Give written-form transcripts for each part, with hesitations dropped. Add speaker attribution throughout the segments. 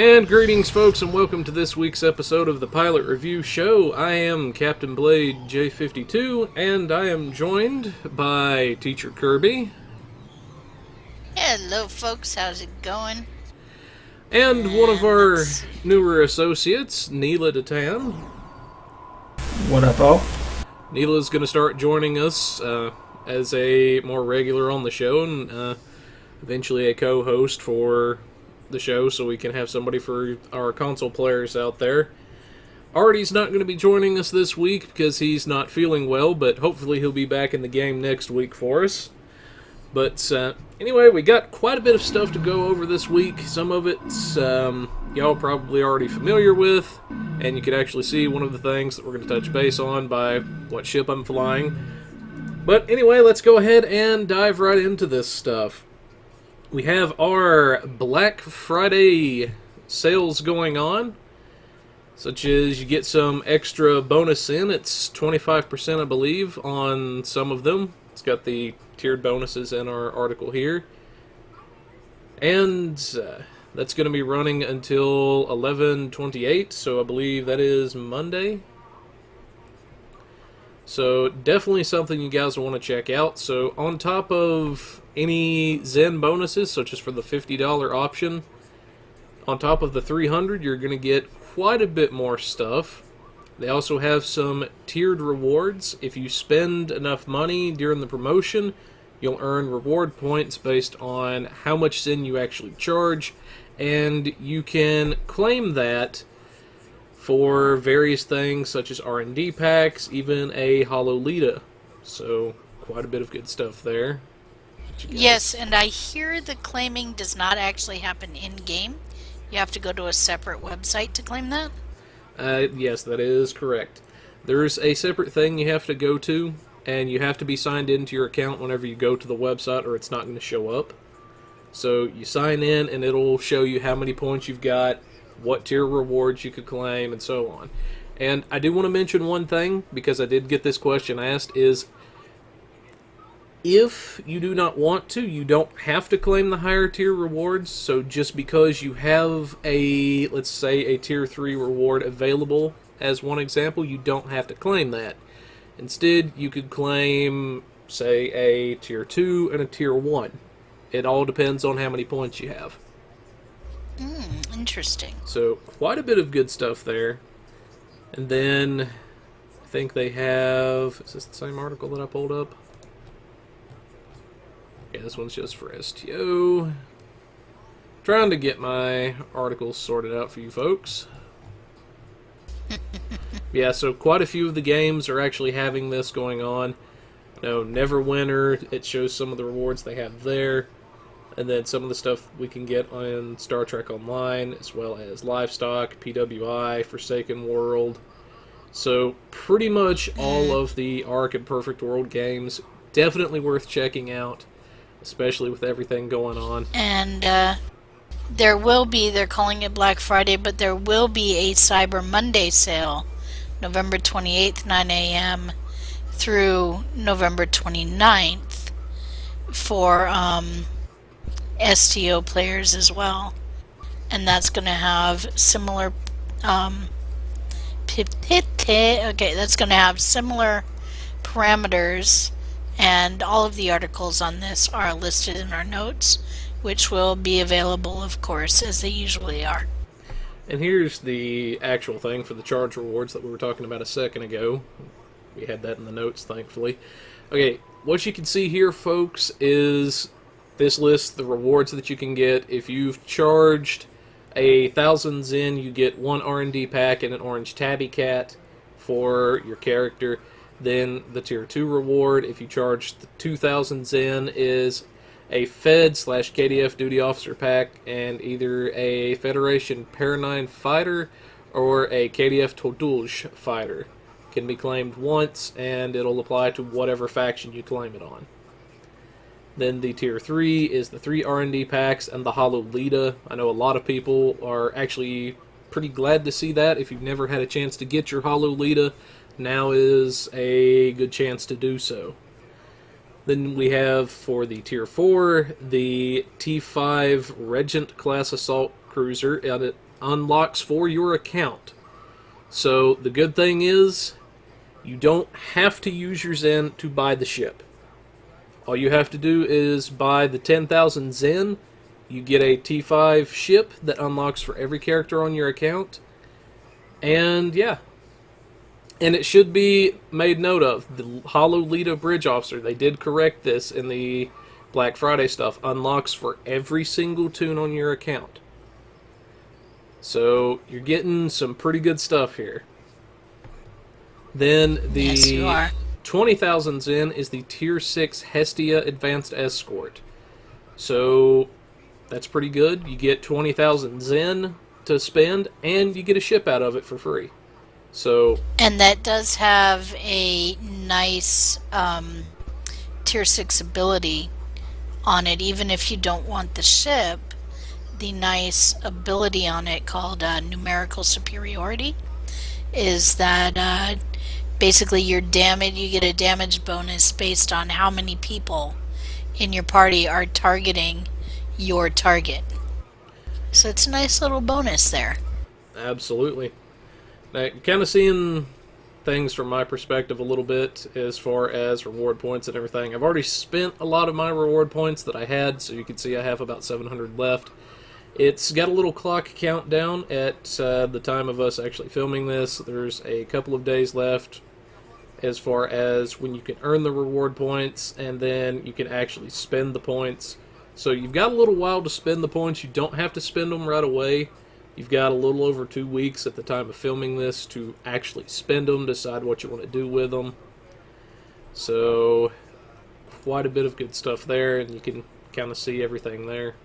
Speaker 1: And greetings, folks, and welcome to this week's episode of the Pilot Review Show. I am Captain Blade J52, and I am joined by TeacherKirby.
Speaker 2: Hello, folks. How's it going?
Speaker 1: And one of our
Speaker 2: Let's see.
Speaker 1: newer associates, Neela Datan.
Speaker 3: What up, all?
Speaker 1: Neela is going to start joining us as a more regular on the show, and eventually a co-host for the show, so we can have somebody for our console players out there. Artie's not going to be joining us this week because he's not feeling well, but hopefully he'll be back in the game next week for us. But anyway, we got quite a bit of stuff to go over this week. Some of it's y'all probably already familiar with, and you can actually see one of the things that we're going to touch base on by what ship I'm flying. But anyway, let's go ahead and dive right into this stuff. We have our Black Friday sales going on, such as you get some extra bonus in. It's 25%, I believe, on some of them. It's got the tiered bonuses in our article here. And that's going to be running until 11/28, so I believe that is Monday. So definitely something you guys want to check out. So on top of any Zen bonuses, such as for the $50 option, on top of the 300, you're going to get quite a bit more stuff. They also have some tiered rewards. If you spend enough money during the promotion, you'll earn reward points based on how much Zen you actually charge, and you can claim that for various things such as R&D packs, even a Hololita. So quite a bit of good stuff there.
Speaker 2: Yes, and I hear the claiming does not actually happen in-game. You have to go to a separate website to claim that?
Speaker 1: Yes, that is correct. There's a separate thing you have to go to, and you have to be signed into your account whenever you go to the website, or it's not going to show up. So you sign in, and it'll show you how many points you've got, what tier rewards you could claim, and so on. And I do want to mention one thing, because I did get this question asked, is if you do not want to, you don't have to claim the higher tier rewards. So just because you have a, let's say, a tier 3 reward available, as one example, you don't have to claim that. Instead, you could claim, say, a tier 2 and a tier 1. It all depends on how many points you have.
Speaker 2: Interesting.
Speaker 1: So, quite a bit of good stuff there. And then, I think they have... Is this the same article that I pulled up? Yeah, this one's just for STO. Trying to get my articles sorted out for you folks. Yeah, so quite a few of the games are actually having this going on. No, Neverwinter, it shows some of the rewards they have there. And then some of the stuff we can get on Star Trek Online, as well as Livestock, PWI, Forsaken World. So pretty much all of the Ark and Perfect World games, definitely worth checking out, especially with everything going on.
Speaker 2: And there will be, they're calling it Black Friday, but there will be a Cyber Monday sale, November 28th, 9 a.m. through November 29th for STO players as well, and that's going to have similar that's going to have similar parameters, and all of the articles on this are listed in our notes, which will be available, of course, as they usually are.
Speaker 1: And here's the actual thing for the charge rewards that we were talking about a second ago. We had that in the notes, thankfully. Okay, what you can see here, folks, is this lists the rewards that you can get. If you've charged 1,000 Zen, you get one R&D pack and an orange tabby cat for your character. Then the tier 2 reward, if you charge the 2,000 Zen, is a Fed/KDF duty officer pack and either a Federation Paranine fighter or a KDF Todulj fighter. Can be claimed once, and it'll apply to whatever faction you claim it on. Then the tier 3 is the 3 R&D packs and the Hololita. I know a lot of people are actually pretty glad to see that. If you've never had a chance to get your Hololita, now is a good chance to do so. Then we have, for the tier 4, the T5 Regent class assault cruiser. unlocks for your account. So the good thing is, you don't have to use your Zen to buy the ship. All you have to do is buy the 10,000 Zen. You get a T5 ship that unlocks for every character on your account. And yeah. And it should be made note of. The Hollow Lita Bridge Officer, they did correct this in the Black Friday stuff, unlocks for every single toon on your account. So you're getting some pretty good stuff here. Then the
Speaker 2: Yes, you are.
Speaker 1: 20,000 Zen is the Tier 6 Hestia Advanced Escort. So that's pretty good. You get 20,000 Zen to spend, and you get a ship out of it for free. So,
Speaker 2: And that does have a nice tier 6 ability on it, even if you don't want the ship. The nice ability on it called numerical superiority is that basically your damage, you get a damage bonus based on how many people in your party are targeting your target. So it's a nice little bonus there.
Speaker 1: absolutely. Now, kind of seeing things from my perspective a little bit as far as reward points and everything. I've already spent a lot of my reward points that I had, so you can see I have about 700 left. It's got a little clock countdown at the time of us actually filming this. There's a couple of days left as far as when you can earn the reward points, and then you can actually spend the points. So you've got a little while to spend the points. You don't have to spend them right away. You've got a little over 2 weeks at the time of filming this to actually spend them, decide what you want to do with them. So, quite a bit of good stuff there, and you can kind of see everything there.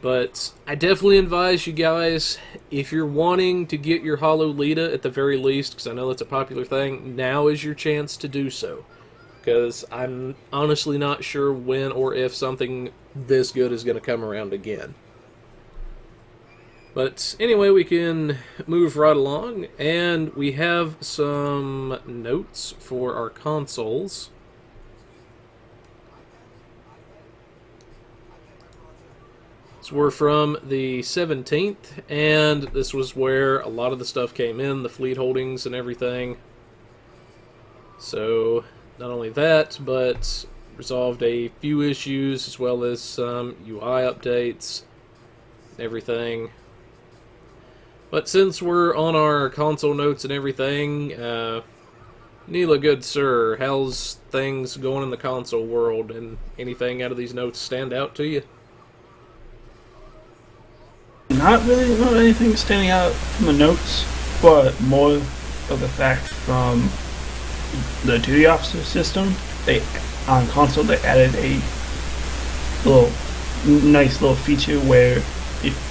Speaker 1: But I definitely advise you guys, if you're wanting to get your Hollow Lita at the very least, because I know that's a popular thing, now is your chance to do so. Because I'm honestly not sure when or if something this good is going to come around again. But anyway, we can move right along, and we have some notes for our consoles. So we're from the 17th, and this was where a lot of the stuff came in, the fleet holdings and everything. So, not only that, but resolved a few issues, as well as some UI updates and everything. But since we're on our console notes and everything, Neela, good sir, how's things going in the console world, and anything out of these notes stand out to you?
Speaker 3: Not anything standing out from the notes, but more of the fact from the duty officer system. On console they added a nice little feature where if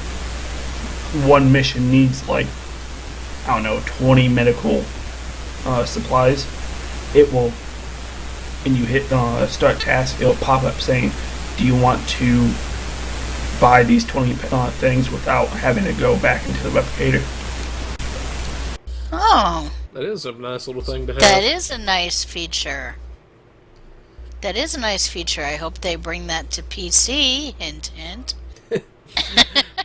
Speaker 3: one mission needs, like, I don't know, 20 medical supplies, it will, and you hit start task, it'll pop up saying, do you want to buy these 20 things without having to go back into the replicator.
Speaker 2: Oh.
Speaker 1: That is a nice little thing to have.
Speaker 2: That is a nice feature. That is a nice feature. I hope they bring that to PC. Hint, hint.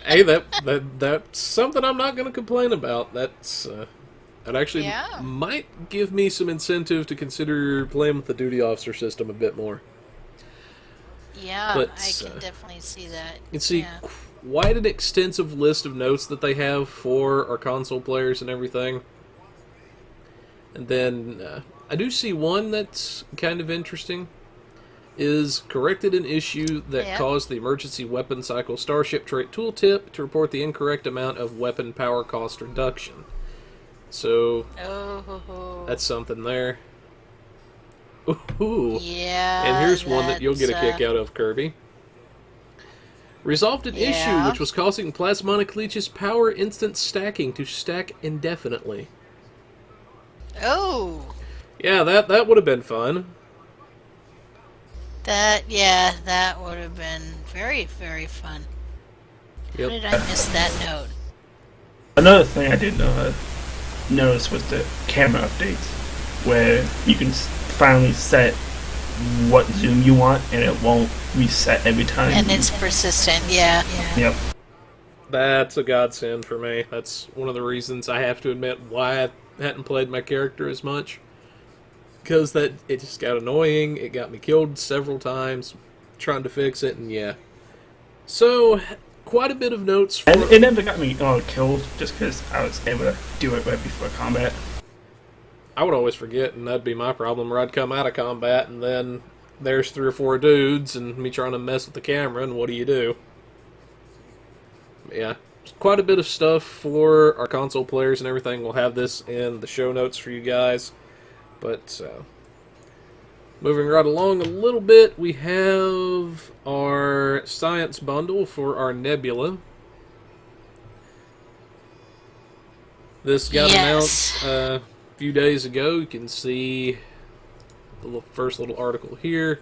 Speaker 1: Hey, that's something I'm not going to complain about. That actually might give me some incentive to consider playing with the duty officer system a bit more.
Speaker 2: Yeah,
Speaker 1: But,
Speaker 2: I can definitely see that.
Speaker 1: You can see quite an extensive list of notes that they have for our console players and everything. And then I do see one that's kind of interesting. Is corrected an issue that caused the emergency weapon cycle Starship trait tooltip to report the incorrect amount of weapon power cost reduction. So that's something there. Ooh.
Speaker 2: Yeah.
Speaker 1: And here's one that you'll get a kick out of, Kirby. Resolved an issue which was causing Plasmonic Leech's power instant stacking to stack indefinitely.
Speaker 2: Oh.
Speaker 1: Yeah, that would have been fun.
Speaker 2: That would have been very, very fun.
Speaker 1: Yep.
Speaker 2: How did I miss that note?
Speaker 3: Another thing I did notice was the camera updates, where you can finally set what zoom you want, and it won't reset every time.
Speaker 2: And it's persistent, yeah.
Speaker 3: Yep.
Speaker 1: That's a godsend for me. That's one of the reasons I have to admit why I hadn't played my character as much. Because that it just got annoying. It got me killed several times trying to fix it, and yeah. So, quite a bit of notes for...
Speaker 3: And it never got me killed, just because I was able to do it right before combat.
Speaker 1: I would always forget, and that'd be my problem, where I'd come out of combat, and then there's 3 or 4 dudes, and me trying to mess with the camera, and what do? Yeah, quite a bit of stuff for our console players and everything. We'll have this in the show notes for you guys. But, moving right along a little bit, we have our science bundle for our Nebula. This got announced a few days ago. You can see the first little article here,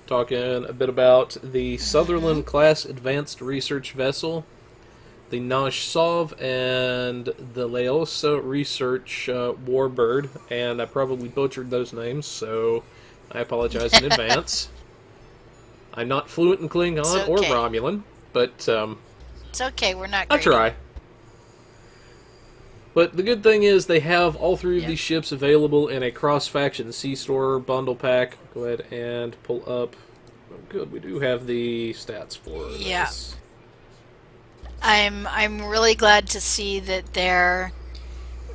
Speaker 1: talking a bit about the Sutherland class advanced research vessel, the Naj-Sov, and the Leosa research warbird, and I probably butchered those names, so I apologize in advance. I'm not fluent in Klingon or Romulan, but
Speaker 2: it's okay, we're not
Speaker 1: I try. But the good thing is they have all 3 of these ships available in a cross-faction C-Store bundle pack. Go ahead and pull up. Oh, good, we do have the stats for this.
Speaker 2: I'm really glad to see that they're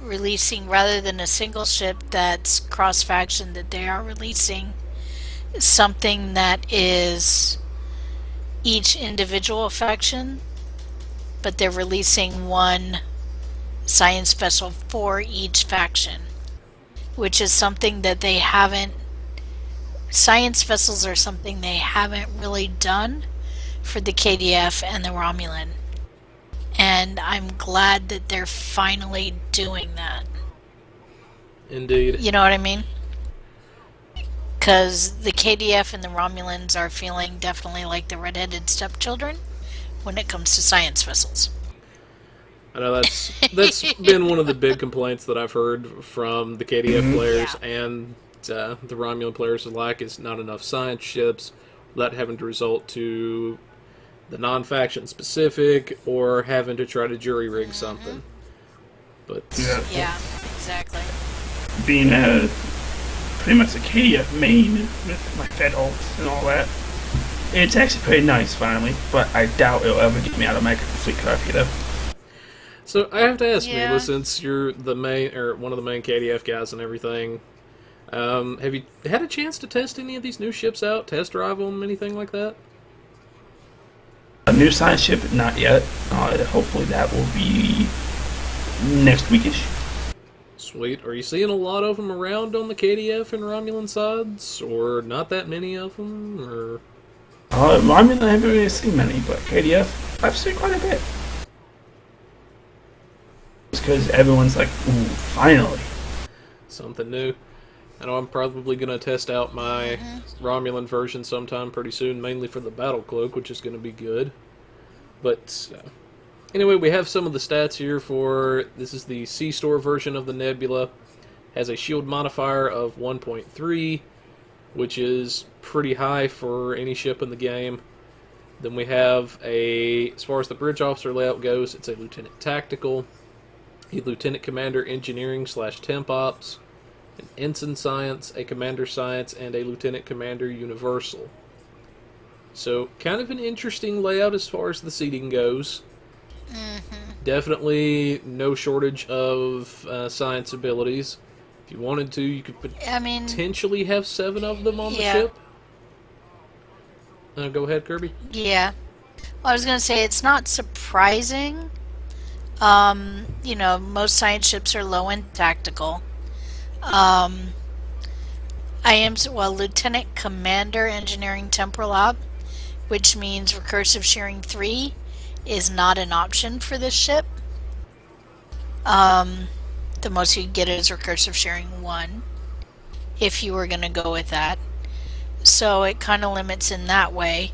Speaker 2: releasing, rather than a single ship that's cross-faction, that they are releasing something that is each individual faction, but they're releasing one science vessel for each faction, which is something that they haven't... Science vessels are something they haven't really done for the KDF and the Romulan. And I'm glad that they're finally doing that.
Speaker 1: Indeed.
Speaker 2: You know what I mean? Because the KDF and the Romulans are feeling definitely like the redheaded stepchildren when it comes to science vessels.
Speaker 1: I know that's been one of the big complaints that I've heard from the KDF players and the Romulan players alike, is not enough science ships without having to resort to the non-faction specific or having to try to jury rig something. But
Speaker 2: yeah, exactly.
Speaker 3: Being pretty much a KDF main with my Fed ults and all that, it's actually pretty nice finally, but I doubt it'll ever get me out of my complete copy though.
Speaker 1: So I have to ask Neela, since you're the main, or one of the main KDF guys and everything, have you had a chance to test any of these new ships out, test drive them, anything like that?
Speaker 3: A new science ship, not yet. Hopefully that will be next weekish.
Speaker 1: Sweet. Are you seeing a lot of them around on the KDF and Romulan sides, or not that many of them, or?
Speaker 3: Romulan I haven't really seen many, but KDF I've seen quite a bit. It's because everyone's like, ooh, finally.
Speaker 1: Something new. I know I'm probably going to test out my Romulan version sometime pretty soon, mainly for the Battle Cloak, which is going to be good. But anyway, we have some of the stats here for, this is the C-Store version of the Nebula. Has a shield modifier of 1.3, which is pretty high for any ship in the game. Then we have as far as the bridge officer layout goes, it's a Lieutenant Tactical, a Lieutenant Commander Engineering / Temp Ops, an Ensign Science, a Commander Science, and a Lieutenant Commander Universal. So, kind of an interesting layout as far as the seating goes. Definitely no shortage of science abilities. If you wanted to, you could potentially have 7 of them on the ship. Go ahead, Kirby.
Speaker 2: Yeah. Well, I was going to say, it's not surprising. You know, most science ships are low in tactical. Lieutenant Commander Engineering Temporal Op, which means recursive sharing 3 is not an option for this ship. The most you get is recursive sharing 1, if you were going to go with that. So it kind of limits in that way.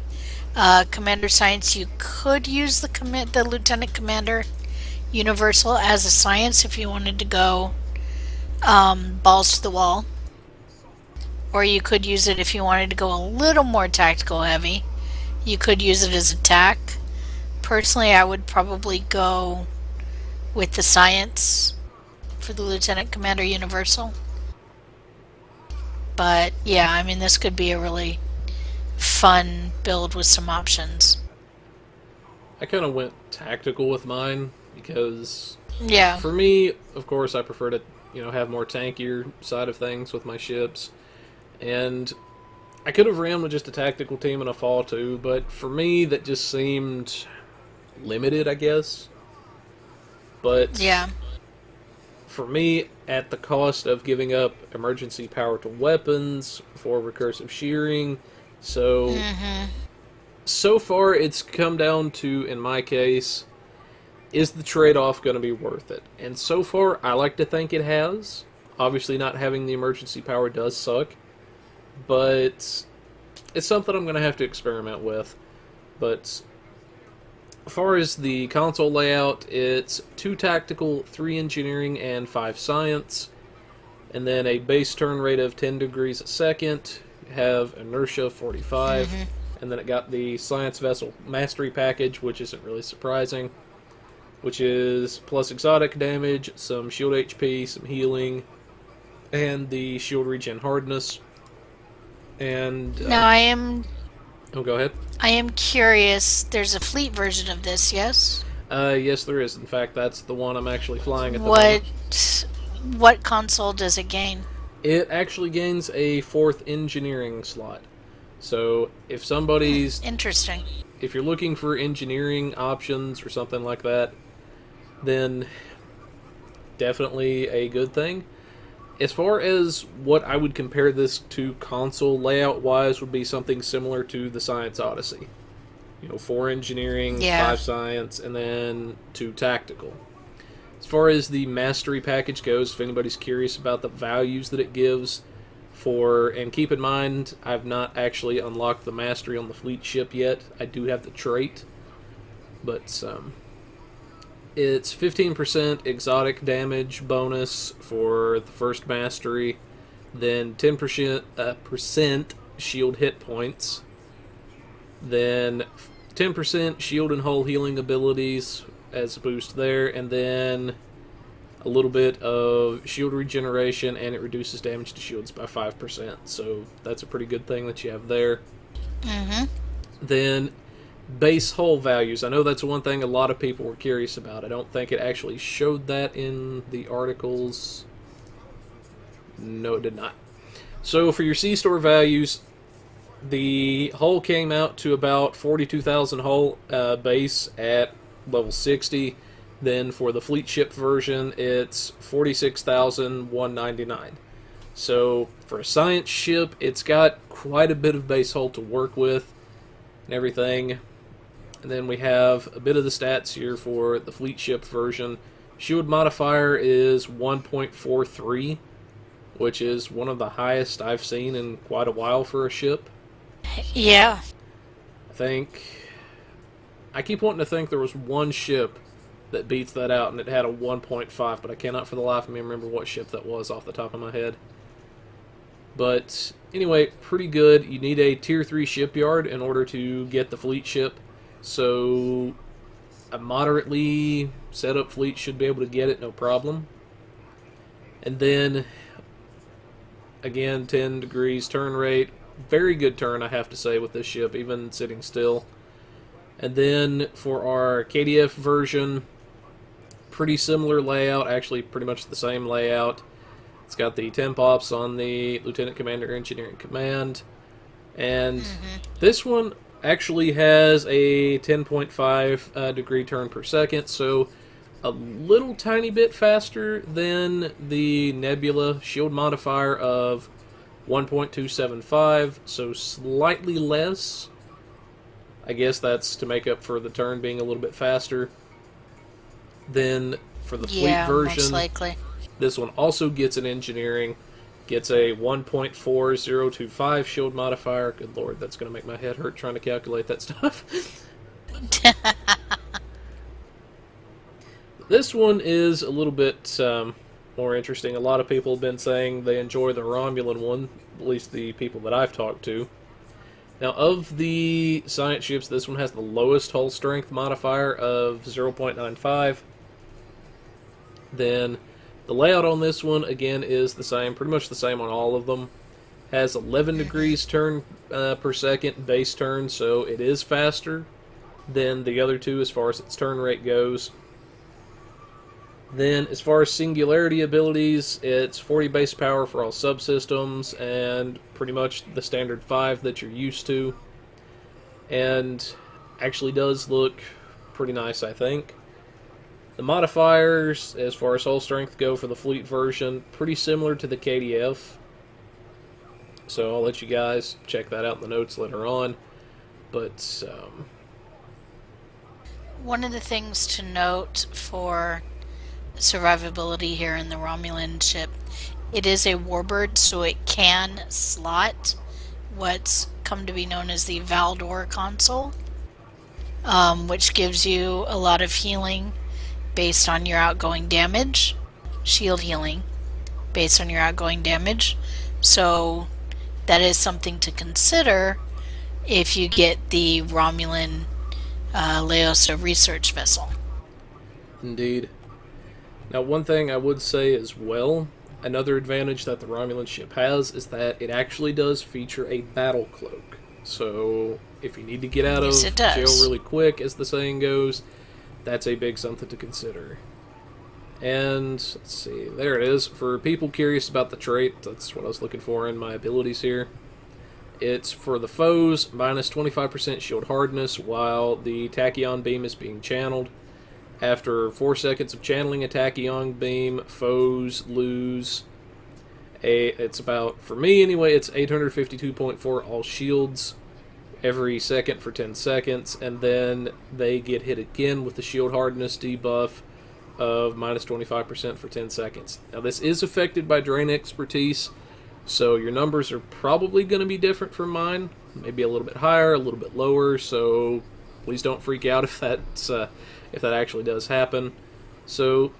Speaker 2: Commander Science, you could use the Lieutenant Commander Universal as a science if you wanted to go balls to the wall. Or you could use it if you wanted to go a little more tactical heavy. You could use it as attack. Personally, I would probably go with the science for the Lieutenant Commander Universal. But yeah, I mean, this could be a really fun build with some options.
Speaker 1: I kind of went tactical with mine because
Speaker 2: Yeah.
Speaker 1: for me, of course, I prefer to, have more tankier side of things with my ships. And I could have ran with just a tactical team in a fall too, but for me, that just seemed limited, I guess. But
Speaker 2: Yeah.
Speaker 1: for me, at the cost of giving up emergency power to weapons for recursive shearing, so far it's come down to, in my case, is the trade-off going to be worth it? And so far, I like to think it has. Obviously, not having the emergency power does suck, but it's something I'm going to have to experiment with. But as far as the console layout, it's 2 tactical, 3 engineering, and 5 science. And then a base turn rate of 10 degrees a second. You have inertia 45. And then it got the science vessel mastery package, which isn't really surprising. Which is plus exotic damage, some shield HP, some healing, and the shield regen hardness. And
Speaker 2: Now I am
Speaker 1: oh, go ahead.
Speaker 2: I am curious. There's a fleet version of this, yes?
Speaker 1: Yes, there is. In fact, that's the one I'm actually flying at the moment.
Speaker 2: What console does it gain?
Speaker 1: It actually gains a 4th engineering slot. So if somebody's
Speaker 2: Interesting.
Speaker 1: if you're looking for engineering options or something like that, then definitely a good thing. As far as what I would compare this to console layout-wise would be something similar to the Science Odyssey. 4 engineering,
Speaker 2: Yeah.
Speaker 1: 5 science, and then 2 tactical. As far as the mastery package goes, if anybody's curious about the values that it gives and keep in mind, I've not actually unlocked the mastery on the fleet ship yet. I do have the trait, but it's 15% exotic damage bonus for the first mastery, then 10% shield hit points, then 10% shield and hull healing abilities as a boost there, and then a little bit of shield regeneration, and it reduces damage to shields by 5%. So that's a pretty good thing that you have there. Then base hull values. I know that's one thing a lot of people were curious about. I don't think it actually showed that in the articles. No, it did not. So for your C-store values, the hull came out to about 42,000 hull base at level 60. Then for the fleet ship version, it's 46,199. So for a science ship, it's got quite a bit of base hull to work with and everything. And then we have a bit of the stats here for the fleet ship version. Shield modifier is 1.43, which is one of the highest I've seen in quite a while for a ship.
Speaker 2: Yeah.
Speaker 1: I keep wanting to think there was one ship that beats that out, and it had a 1.5, but I cannot for the life of me remember what ship that was off the top of my head. But anyway, pretty good. You need a tier 3 shipyard in order to get the fleet ship, so a moderately set up fleet should be able to get it, no problem. And then again, 10 degrees turn rate. Very good turn, I have to say, with this ship, even sitting still. And then for our KDF version, pretty similar layout, actually pretty much the same layout. It's got the temp ops on the Lieutenant Commander Engineering Command. And this one actually has a 10.5 degree turn per second, so a little tiny bit faster than the Nebula shield modifier of 1.275, so slightly less. I guess that's to make up for the turn being a little bit faster. Then for the fleet version,
Speaker 2: most likely.
Speaker 1: this one also gets an engineering, gets a 1.4025 shield modifier. Good lord, that's going to make my head hurt trying to calculate that stuff. This one is a little bit more interesting. A lot of people have been saying they enjoy the Romulan one, at least the people that I've talked to. Now, of the science ships, this one has the lowest hull strength modifier of 0.95. Then the layout on this one, again, is the same, pretty much the same on all of them. Has 11 degrees turn per second base turn, so it is faster than the other two as far as its turn rate goes. Then, as far as singularity abilities, it's 40 base power for all subsystems, and pretty much the standard 5 that you're used to. And actually does look pretty nice, I think. The modifiers, as far as hull strength go for the fleet version, pretty similar to the KDF. So I'll let you guys check that out in the notes later on. But,
Speaker 2: one of the things to note for survivability here in the Romulan ship, it is a warbird, so it can slot what's come to be known as the Valdor console, which gives you a lot of healing based on your outgoing damage, shield healing based on your outgoing damage. So that is something to consider if you get the Romulan Leosa research vessel.
Speaker 1: indeed. Now, one thing I would say as well, another advantage that the Romulan ship has is that it actually does feature a battle cloak. So, if you need to get out of jail really quick, as the saying goes, that's a big something to consider. And, let's see, there it is. For people curious about the trait, that's what I was looking for in my abilities here. It's for the foes, minus 25% shield hardness while the tachyon beam is being channeled. After 4 seconds of channeling a tachyon beam, foes lose it's about, for me anyway, it's 852.4 all shields every second for 10 seconds, and then they get hit again with the shield hardness debuff of minus 25% for 10 seconds. Now, this is affected by drain expertise, so your numbers are probably going to be different from mine. Maybe a little bit higher, a little bit lower, so please don't freak out if if that actually does happen. So,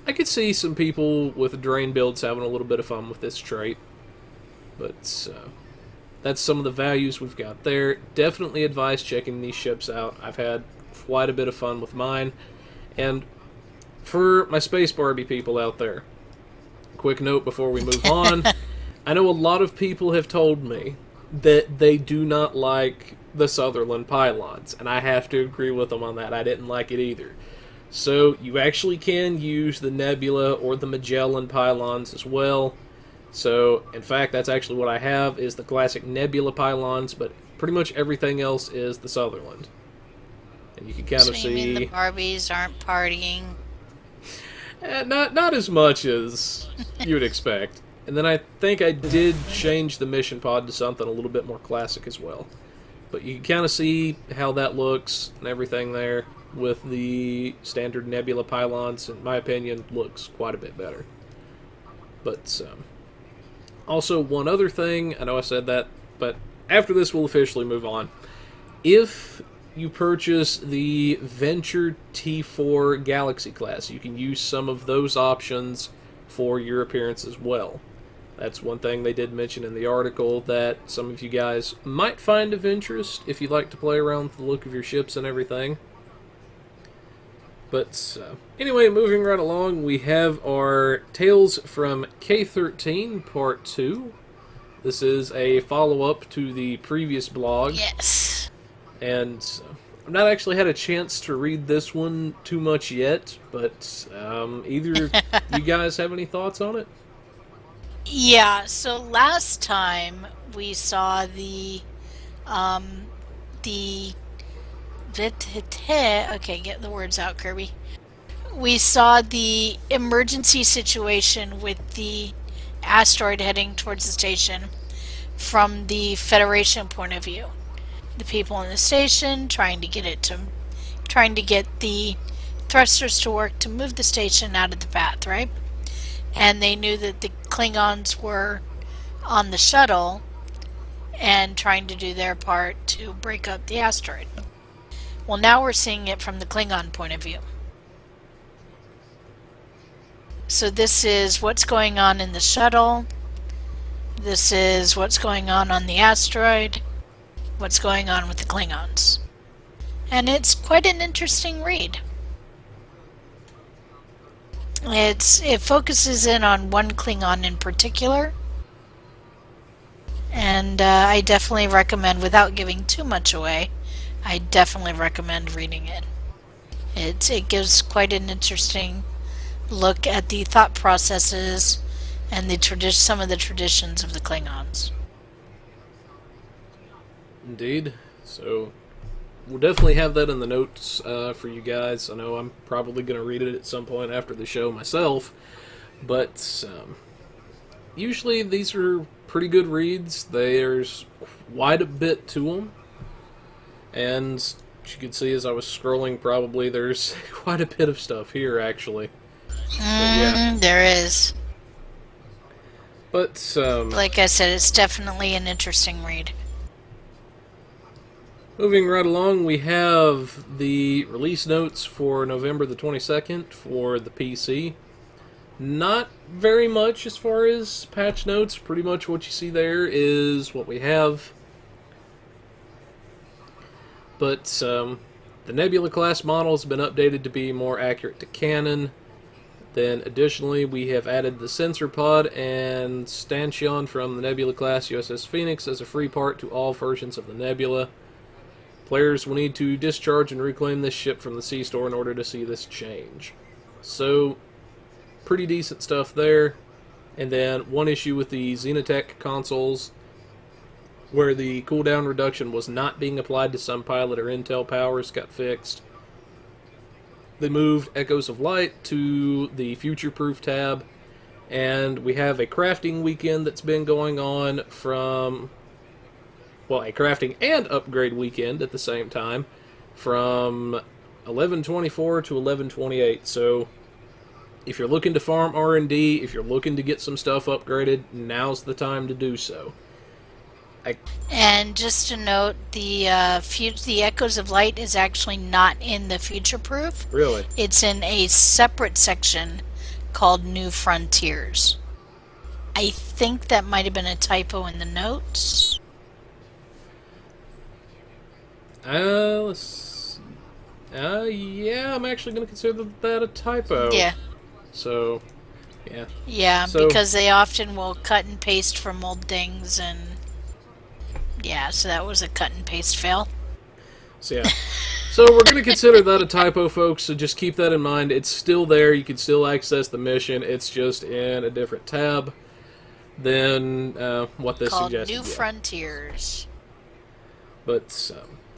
Speaker 1: I could see some people with drain builds having a little bit of fun with this trait. But, that's some of the values we've got there. Definitely advise checking these ships out. I've had quite a bit of fun with mine. And for my Space Barbie people out there, quick note before we move on. I know a lot of people have told me that they do not like the Sutherland pylons, and I have to agree with them on that. I didn't like it either. So you actually can use the Nebula or the Magellan pylons as well. So, in fact, that's actually what I have, is the classic Nebula pylons, but pretty much everything else is the Sutherland. And you can kind of see...
Speaker 2: So you mean the Barbies aren't partying?
Speaker 1: Not as much as you would expect. And then I think I did change the mission pod to something a little bit more classic as well. But you can kind of see how that looks and everything there with the standard Nebula pylons. In my opinion, looks quite a bit better. But also, one other thing, I know I said that, but after this we'll officially move on. If you purchase the Venture T4 Galaxy class, you can use some of those options for your appearance as well. That's one thing they did mention in the article that some of you guys might find of interest if you'd like to play around with the look of your ships and everything. But anyway, moving right along, we have our Tales from K13 Part 2. This is a follow-up to the previous blog.
Speaker 2: Yes.
Speaker 1: And I've not actually had a chance to read this one too much yet, but either you guys have any thoughts on it?
Speaker 2: Yeah, so last time we saw okay, get the words out, Kirby. We saw the emergency situation with the asteroid heading towards the station from the Federation point of view. The people in the station trying to get the thrusters to work to move the station out of the path, right? And they knew that the Klingons were on the shuttle and trying to do their part to break up the asteroid. Well, now we're seeing it from the Klingon point of view. So this is what's going on in the shuttle. This is what's going on the asteroid. what's going on with the Klingons. And it's quite an interesting read. It focuses in on one Klingon in particular, and I definitely recommend, without giving too much away, I definitely recommend reading it. It gives quite an interesting look at the thought processes and some of the traditions of the Klingons.
Speaker 1: Indeed. So we'll definitely have that in the notes for you guys. I know I'm probably going to read it at some point after the show myself, but usually these are pretty good reads. There's quite a bit to them, and as you can see as I was scrolling, probably there's quite a bit of stuff here actually. Yeah.
Speaker 2: There is.
Speaker 1: But
Speaker 2: like I said, it's definitely an interesting read.
Speaker 1: Moving right along, we have the release notes for November the 22nd for the PC. Not very much as far as patch notes. Pretty much what you see there is what we have. But the Nebula class model has been updated to be more accurate to canon. Then additionally, we have added the sensor pod and stanchion from the Nebula class USS Phoenix as a free part to all versions of the Nebula. Players will need to discharge and reclaim this ship from the sea store in order to see this change. So, pretty decent stuff there. And then one issue with the Xenotech consoles, where the cooldown reduction was not being applied to some pilot or intel powers, got fixed. They moved Echoes of Light to the Future Proof tab, and we have a crafting weekend that's been going on from, well, a crafting and upgrade weekend at the same time, from 11/24 to 11/28. So if you're looking to farm R&D, if you're looking to get some stuff upgraded, now's the time to do so.
Speaker 2: And just to note, the Echoes of Light is actually not in the Future Proof.
Speaker 1: Really?
Speaker 2: It's in a separate section called New Frontiers. I think that might have been a typo in the notes.
Speaker 1: Yeah, I'm actually going to consider that a typo.
Speaker 2: Yeah.
Speaker 1: So, yeah.
Speaker 2: Yeah,
Speaker 1: So,
Speaker 2: because they often will cut and paste from old things, and yeah, so that was a cut and paste fail.
Speaker 1: So, yeah. So we're going to consider that a typo, folks, so just keep that in mind. It's still there. You can still access the mission. It's just in a different tab than what this
Speaker 2: called
Speaker 1: suggested.
Speaker 2: New Frontiers.
Speaker 1: But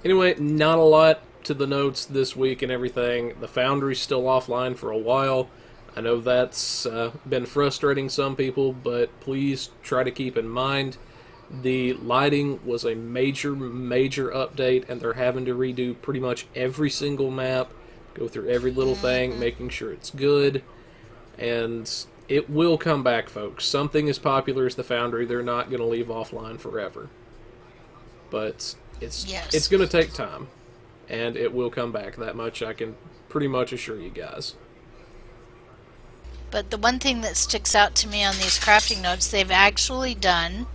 Speaker 1: anyway, not a lot to the notes this week and everything. The Foundry's still offline for a while. I know that's been frustrating some people, but please try to keep in mind the lighting was a major update, and they're having to redo pretty much every single map, go through every little thing, making sure it's good, and it will come back, folks. Something as popular as the Foundry, they're not going to leave offline forever. But it's going to take time, and it will come back. That much I can pretty much assure you guys.
Speaker 2: But the one thing that sticks out to me on these crafting notes, they've actually done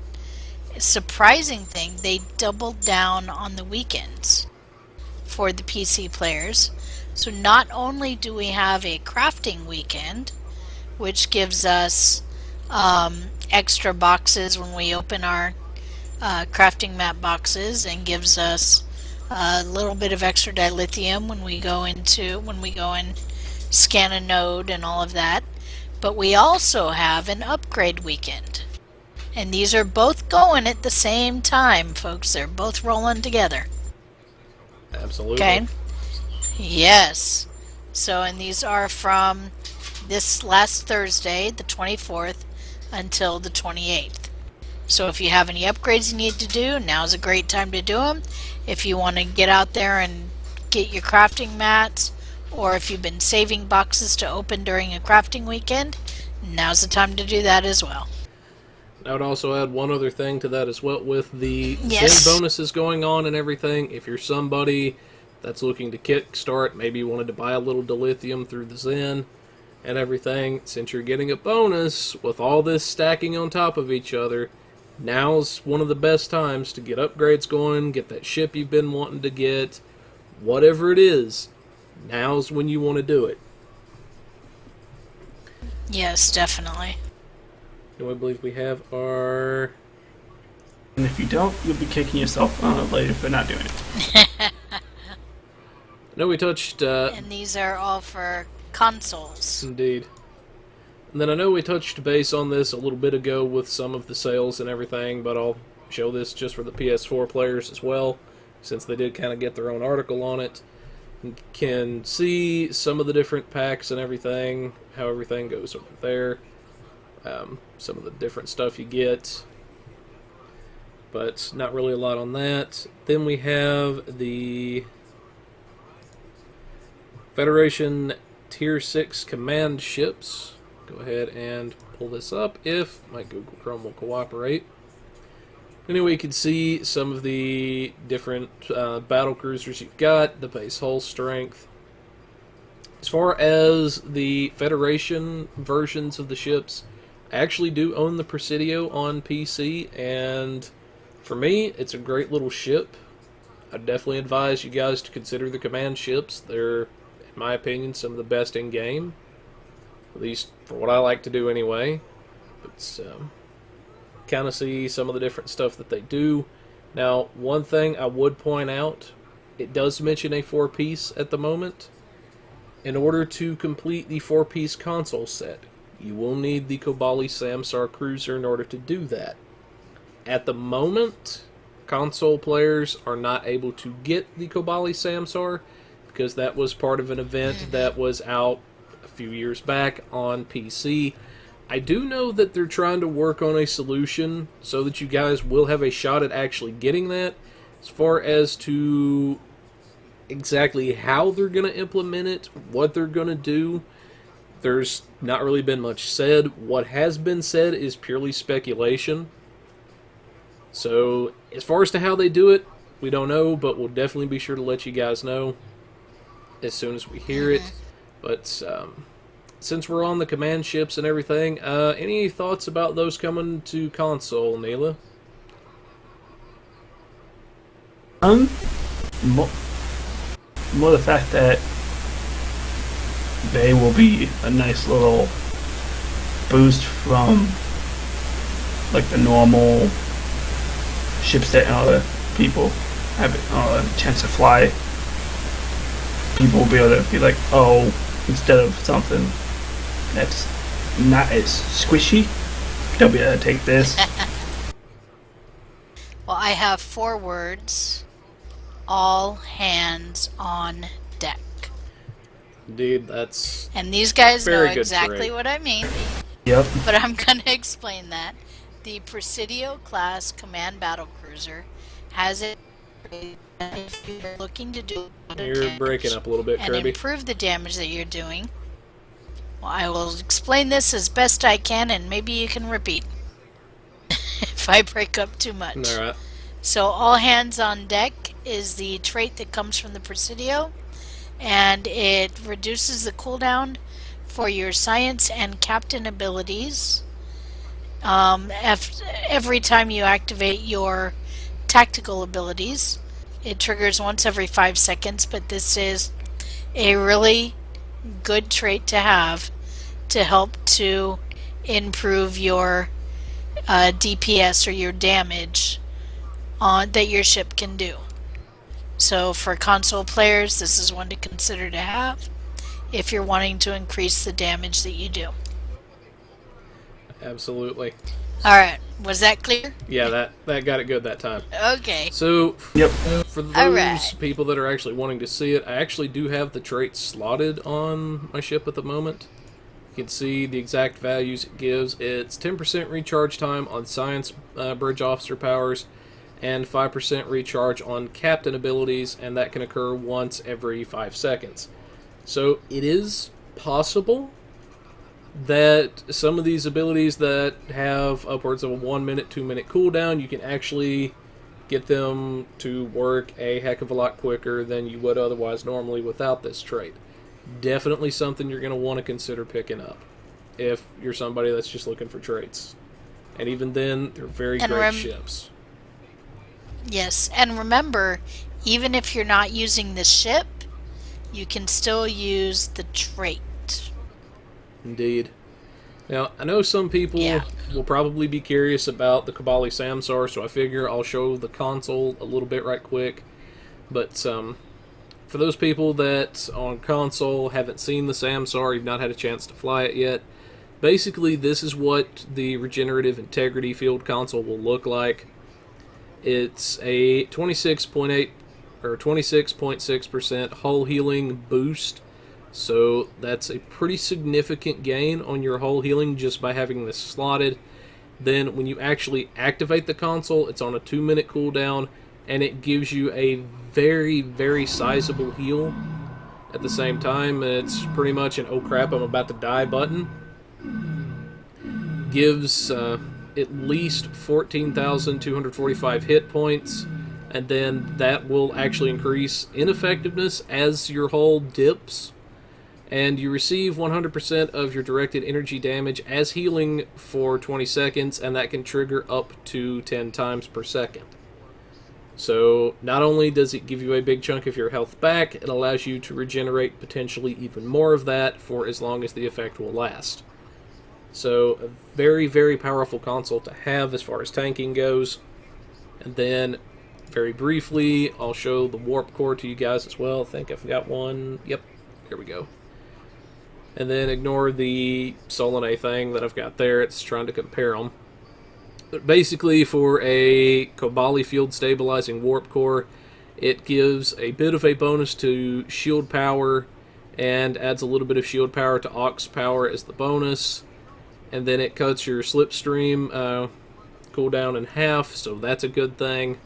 Speaker 2: a surprising thing. They doubled down on the weekends for the PC players. So not only do we have a crafting weekend, which gives us extra boxes when we open our crafting map boxes, and gives us a little bit of extra dilithium when we go and scan a node and all of that. But we also have an upgrade weekend. And these are both going at the same time, folks. They're both rolling together.
Speaker 1: Absolutely.
Speaker 2: Okay? Yes. So, and these are from this last Thursday, the 24th, until the 28th. So if you have any upgrades you need to do, now's a great time to do them. If you want to get out there and get your crafting mats, or if you've been saving boxes to open during a crafting weekend, now's the time to do that as well.
Speaker 1: I would also add one other thing to that as well, with the
Speaker 2: Yes.
Speaker 1: Zen bonuses going on and everything. If you're somebody that's looking to kickstart, maybe you wanted to buy a little dilithium through the Zen and everything, since you're getting a bonus with all this stacking on top of each other, now's one of the best times to get upgrades going, get that ship you've been wanting to get, whatever it is, now's when you want to do it.
Speaker 2: Yes, definitely.
Speaker 1: And we believe we have our...
Speaker 3: And if you don't, you'll be kicking yourself later for not doing it.
Speaker 1: I know we touched...
Speaker 2: And these are all for consoles.
Speaker 1: Indeed. And then I know we touched base on this a little bit ago with some of the sales and everything, but I'll show this just for the PS4 players as well, since they did kind of get their own article on it. You can see some of the different packs and everything, how everything goes over there. Some of the different stuff you get, but not really a lot on that. Then we have the Federation Tier 6 command ships. Go ahead and pull this up if my Google Chrome will cooperate. Anyway, you can see some of the different battle cruisers you've got, the base hull strength. As far as the Federation versions of the ships, I actually do own the Presidio on PC, and for me, it's a great little ship. I definitely advise you guys to consider the command ships. They're, in my opinion, some of the best in game. At least for what I like to do anyway. But kind of see some of the different stuff that they do. Now, one thing I would point out, it does mention a 4-piece at the moment. In order to complete the 4-piece console set, you will need the Kobali Samsar Cruiser in order to do that. At the moment, console players are not able to get the Kobali Samsar because that was part of an event that was out a few years back on PC. I do know that they're trying to work on a solution so that you guys will have a shot at actually getting that. As far as to exactly how they're going to implement it, what they're going to do, there's not really been much said. What has been said is purely speculation. So, as far as to how they do it, we don't know, but we'll definitely be sure to let you guys know as soon as we hear it. But since we're on the command ships and everything, any thoughts about those coming to console, Neela?
Speaker 3: More the fact that they will be a nice little boost from like the normal ships that other people have a chance to fly. People will be able to be like, oh, instead of something that's not as squishy, they'll be able to take this.
Speaker 2: Well, I have 4 words. All hands on deck.
Speaker 1: Indeed, that's...
Speaker 2: And these guys know
Speaker 1: very good
Speaker 2: exactly
Speaker 1: trait.
Speaker 2: what I mean.
Speaker 3: Yep.
Speaker 2: But I'm going to explain that. The Presidio class command battle cruiser has it if you're looking to do
Speaker 1: You're breaking up a little bit,
Speaker 2: and
Speaker 1: Kirby.
Speaker 2: improve the damage that you're doing. Well, I will explain this as best I can, and maybe you can repeat if I break up too much.
Speaker 1: Alright.
Speaker 2: So all hands on deck is the trait that comes from the Presidio, and it reduces the cooldown for your science and captain abilities every time you activate your tactical abilities. It triggers once every 5 seconds, but this is a really good trait to have to help to improve your DPS or your damage that your ship can do. So for console players, this is one to consider to have if you're wanting to increase the damage that you do.
Speaker 1: Absolutely.
Speaker 2: Alright, was that clear?
Speaker 1: Yeah, that got it good that time.
Speaker 2: Okay.
Speaker 1: So,
Speaker 3: Yep.
Speaker 1: for those
Speaker 2: Alright.
Speaker 1: people that are actually wanting to see it, I actually do have the trait slotted on my ship at the moment. You can see the exact values it gives. It's 10% recharge time on science bridge officer powers, and 5% recharge on captain abilities, and that can occur once every 5 seconds. So it is possible that some of these abilities that have upwards of a 1 minute, 2 minute cooldown, you can actually get them to work a heck of a lot quicker than you would otherwise normally without this trait. Definitely something you're going to want to consider picking up if you're somebody that's just looking for traits And even then, they're very great ships.
Speaker 2: Yes, and remember, even if you're not using the ship, you can still use the trait.
Speaker 1: Indeed. Now, I know some people will probably be curious about the Kobali Samsar, so I figure I'll show the console a little bit right quick. But for those people that on console haven't seen the Samsar, you've not had a chance to fly it yet, basically this is what the regenerative integrity field console will look like. It's a 26.8 or 26.6% hull healing boost. So that's a pretty significant gain on your hull healing just by having this slotted. Then when you actually activate the console, it's on a 2-minute cooldown, and it gives you a very, very sizable heal at the same time. It's pretty much an oh crap, I'm about to die button. Gives at least 14,245 hit points, and then that will actually increase in effectiveness as your hull dips. And you receive 100% of your directed energy damage as healing for 20 seconds, and that can trigger up to 10 times per second. So not only does it give you a big chunk of your health back, it allows you to regenerate potentially even more of that for as long as the effect will last. So a very, very powerful console to have as far as tanking goes. And then, very briefly, I'll show the warp core to you guys as well. I think I've got one. Yep, here we go. And then ignore the Solanae thing that I've got there. It's trying to compare them. But basically, for a Kobali field stabilizing warp core, it gives a bit of a bonus to shield power and adds a little bit of shield power to aux power as the bonus. And then it cuts your slipstream cooldown in half, so that's a good thing.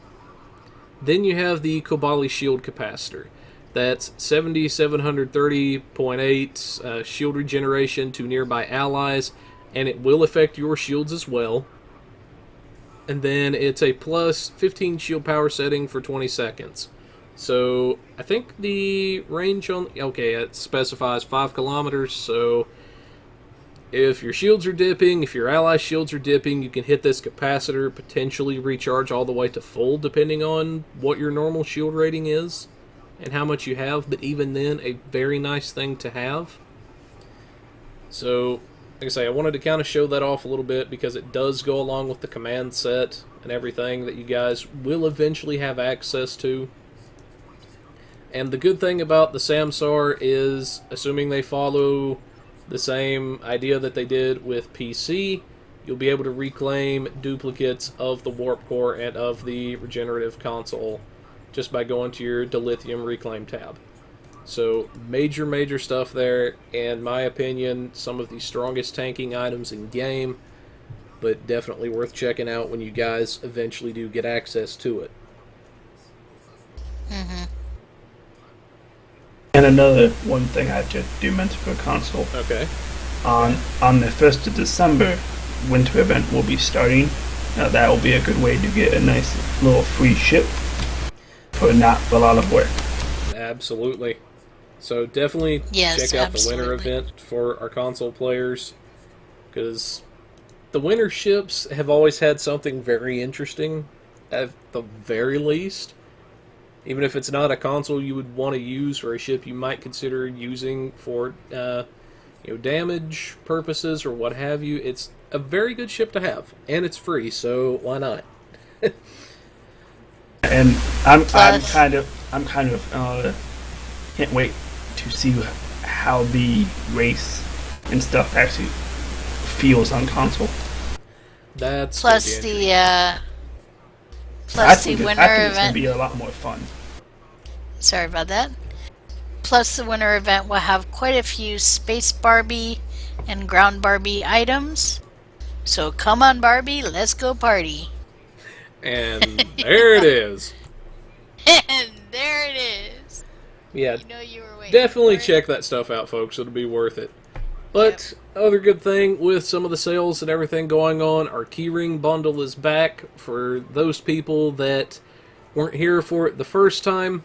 Speaker 1: Then you have the Kobali shield capacitor. That's 7,730.8 shield regeneration to nearby allies, and it will affect your shields as well. And then it's a plus 15 shield power setting for 20 seconds. So I think the range on... Okay, it specifies 5 kilometers, so if your shields are dipping, if your ally shields are dipping, you can hit this capacitor, potentially recharge all the way to full, depending on what your normal shield rating is and how much you have, but even then, a very nice thing to have. So, like I say, I wanted to kind of show that off a little bit because it does go along with the command set and everything that you guys will eventually have access to. And the good thing about the Samsar is, assuming they follow the same idea that they did with PC, you'll be able to reclaim duplicates of the warp core and of the regenerative console just by going to your dilithium reclaim tab. So major stuff there. In my opinion, some of the strongest tanking items in game, but definitely worth checking out when you guys eventually do get access to it.
Speaker 2: Mm-hmm.
Speaker 3: And another one thing I just do mention for console.
Speaker 1: Okay.
Speaker 3: On the 1st of December, winter event will be starting. Now that will be a good way to get a nice little free ship for not a lot of work.
Speaker 1: Absolutely. So definitely check out the winter event for our console players, because the winter ships have always had something very interesting, at the very least. Even if it's not a console you would want to use, or a ship you might consider using for damage purposes or what have you, it's a very good ship to have, and it's free, so why not?
Speaker 3: And I'm kind of can't wait to see how the race and stuff actually feels on console.
Speaker 1: That's
Speaker 2: plus the
Speaker 3: I think
Speaker 2: winter
Speaker 3: it's
Speaker 2: event.
Speaker 3: gonna be a lot more fun.
Speaker 2: Sorry about that. Plus the winter event will have quite a few space Barbie and ground Barbie items. So come on, Barbie, let's go party.
Speaker 1: And there it is.
Speaker 2: And there it is.
Speaker 1: Yeah,
Speaker 2: You know you were waiting
Speaker 1: definitely
Speaker 2: for it.
Speaker 1: check that stuff out, folks. It'll be worth it. But other good thing with some of the sales and everything going on, our keyring bundle is back for those people that weren't here for it the first time.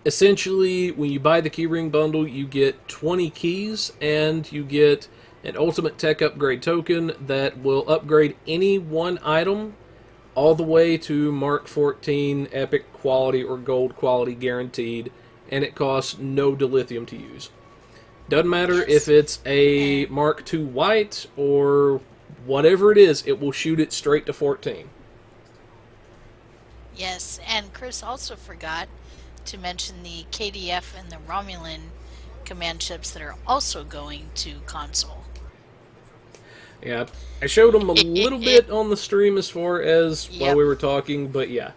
Speaker 1: Essentially, when you buy the keyring bundle, you get 20 keys and you get an ultimate tech upgrade token that will upgrade any one item all the way to Mark 14 Epic quality or Gold quality guaranteed, and it costs no dilithium to use. Doesn't matter if it's a Mark II White or whatever it is, it will shoot it straight to 14.
Speaker 2: Yes, and Chris also forgot to mention the KDF and the Romulan command ships that are also going to console.
Speaker 1: Yeah, I showed them a little bit on the stream as far as while we were talking, but yeah.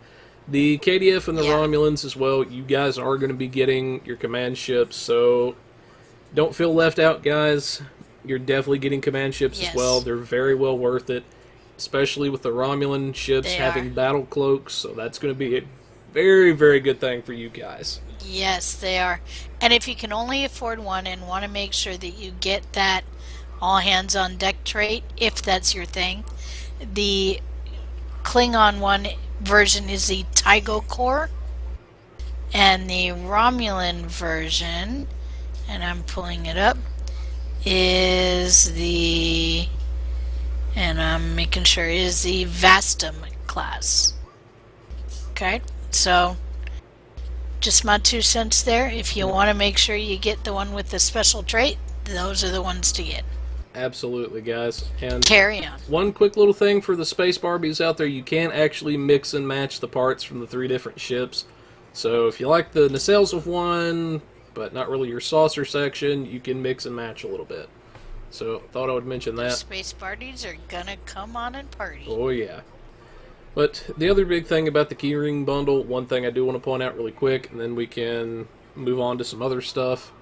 Speaker 1: The KDF and the Romulans as well, you guys are going to be getting your command ships, so don't feel left out, guys. You're definitely getting command ships as well. They're very well worth it, especially with the Romulan ships having battle cloaks, so that's going to be a very, very good thing for you guys.
Speaker 2: Yes, they are. And if you can only afford one and want to make sure that you get that all hands on deck trait, if that's your thing, the Klingon one version is the Tygo Core, and the Romulan version, and I'm pulling it up, is the, and I'm making sure, is the Vastum class. Okay, so just my 2 cents there. If you want to make sure you get the one with the special trait, those are the ones to get.
Speaker 1: Absolutely, guys. And
Speaker 2: carry on.
Speaker 1: One quick little thing for the Space Barbies out there, you can actually mix and match the parts from the 3 different ships. So if you like the nacelles of one, but not really your saucer section, you can mix and match a little bit. So thought I would mention that.
Speaker 2: The Space Barbies are gonna come on and party.
Speaker 1: Oh yeah. But the other big thing about the keyring bundle, one thing I do want to point out really quick, and then we can move on to some other stuff.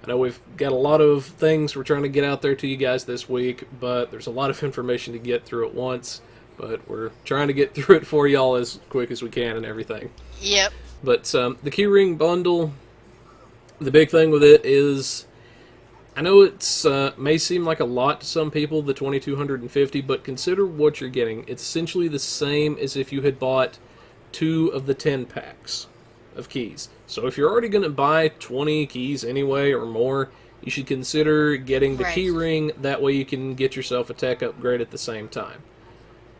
Speaker 1: I know we've got a lot of things we're trying to get out there to you guys this week, but there's a lot of information to get through at once. But we're trying to get through it for y'all as quick as we can and everything.
Speaker 2: Yep.
Speaker 1: But the keyring bundle, the big thing with it is, I know it's may seem like a lot to some people, the 2,250, but consider what you're getting. It's essentially the same as if you had bought 2 of the 10 packs of keys. So if you're already going to buy 20 keys anyway or more, you should consider getting the key ring. That way you can get yourself a tech upgrade at the same time.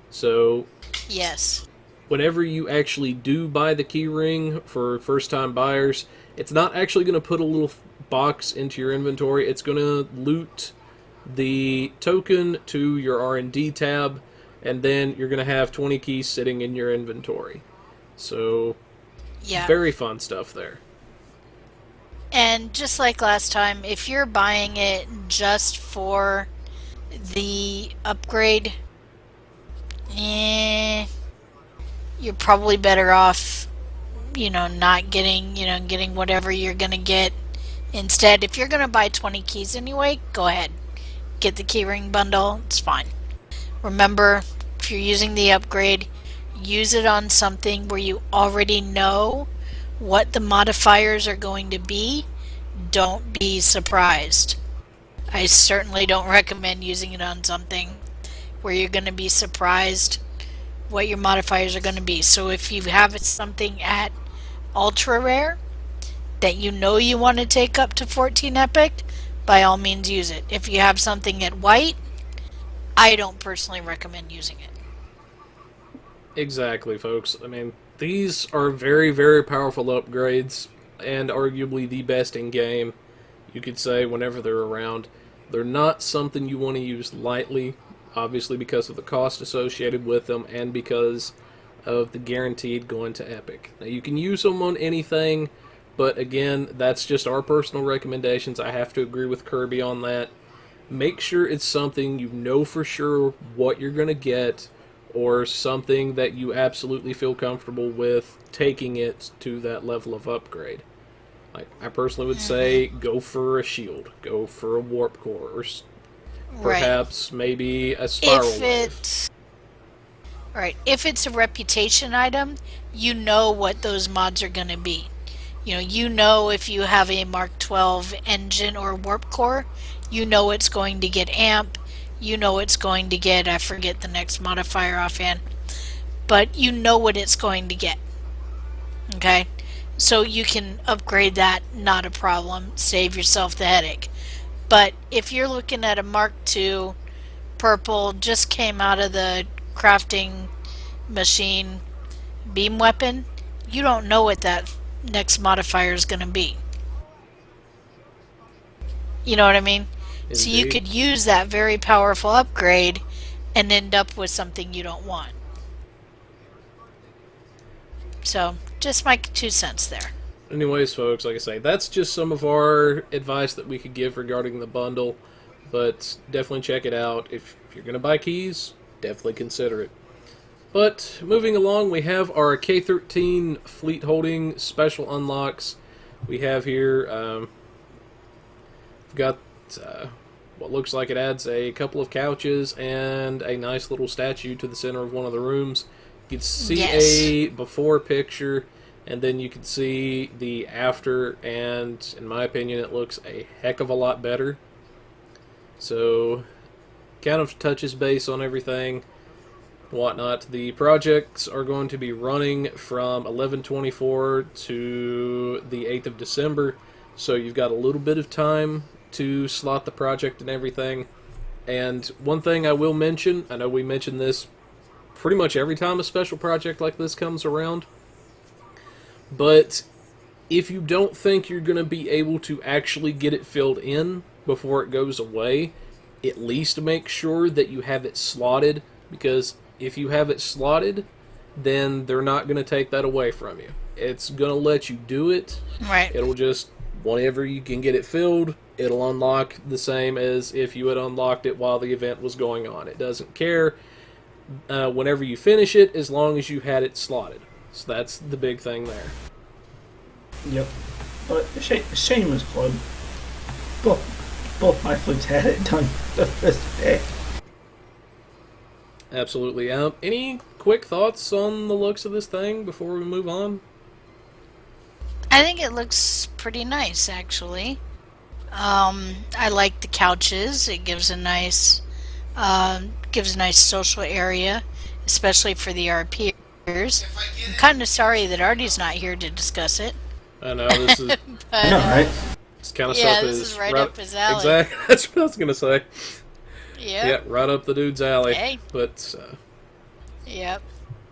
Speaker 1: So
Speaker 2: yes,
Speaker 1: whenever you actually do buy the key ring for first-time buyers, it's not actually going to put a little box into your inventory. It's going to loot the token to your R&D tab, and then you're going to have 20 keys sitting in your inventory. So very fun stuff there.
Speaker 2: And just like last time, if you're buying it just for the upgrade, you're probably better off, not getting, getting whatever you're going to get. Instead, if you're going to buy 20 keys anyway, go ahead. Get the keyring bundle. It's fine. Remember, if you're using the upgrade, use it on something where you already know what the modifiers are going to be. Don't be surprised. I certainly don't recommend using it on something where you're going to be surprised what your modifiers are going to be. So if you have something at ultra rare that you know you want to take up to 14 epic, by all means use it. If you have something at white, I don't personally recommend using it.
Speaker 1: Exactly, folks. I mean, these are very, very powerful upgrades, and arguably the best in game, you could say, whenever they're around. They're not something you want to use lightly, obviously because of the cost associated with them, and because of the guaranteed going to epic. Now, you can use them on anything, but again, that's just our personal recommendations. I have to agree with Kirby on that. Make sure it's something you know for sure what you're going to get, or something that you absolutely feel comfortable with taking it to that level of upgrade. Like, I personally would say, go for a shield, go for a warp core, or perhaps maybe a spiral wave.
Speaker 2: Right, if it's a reputation item, you know what those mods are going to be. You know if you have a Mark 12 engine or warp core, you know it's going to get amp. You know it's going to get, I forget the next modifier offhand, but you know what it's going to get. Okay? So you can upgrade that, not a problem, save yourself the headache. But if you're looking at a Mark II purple, just came out of the crafting machine beam weapon, you don't know what that next modifier is going to be. You know what I mean?
Speaker 1: Indeed.
Speaker 2: So you could use that very powerful upgrade and end up with something you don't want. So, just my 2 cents there.
Speaker 1: Anyways, folks, like I say, that's just some of our advice that we could give regarding the bundle. But definitely check it out. If you're going to buy keys, definitely consider it. But moving along, we have our K-13 fleet holding special unlocks. We have here, we've got what looks like it adds a couple of couches and a nice little statue to the center of one of the rooms. You can see a before picture, and then you can see the after, and in my opinion it looks a heck of a lot better. So, kind of touches base on everything, whatnot. The projects are going to be running from 11/24 to the 8th of December, so you've got a little bit of time to slot the project and everything. And one thing I will mention, I know we mention this pretty much every time a special project like this comes around, but if you don't think you're going to be able to actually get it filled in before it goes away, at least make sure that you have it slotted, because if you have it slotted, then they're not going to take that away from you. It's going to let you do it.
Speaker 2: Right.
Speaker 1: It'll just, whenever you can get it filled, it'll unlock the same as if you had unlocked it while the event was going on. It doesn't care whenever you finish it, as long as you had it slotted. So that's the big thing there.
Speaker 3: Yep. But shameless plug. Both my fleets had it done the first day.
Speaker 1: Absolutely. Any quick thoughts on the looks of this thing before we move on?
Speaker 2: I think it looks pretty nice, actually. I like the couches. It gives a nice social area, especially for the RPers. I'm kind of sorry that Artie's not here to discuss it.
Speaker 1: I know, this is...
Speaker 2: But,
Speaker 3: no, right?
Speaker 1: This kind of
Speaker 2: yeah,
Speaker 1: stuff
Speaker 2: this is right up his alley.
Speaker 1: Exactly. That's what I was going to say.
Speaker 2: Yep.
Speaker 1: Yeah, right up the dude's alley.
Speaker 2: Hey.
Speaker 1: But,
Speaker 2: Yep.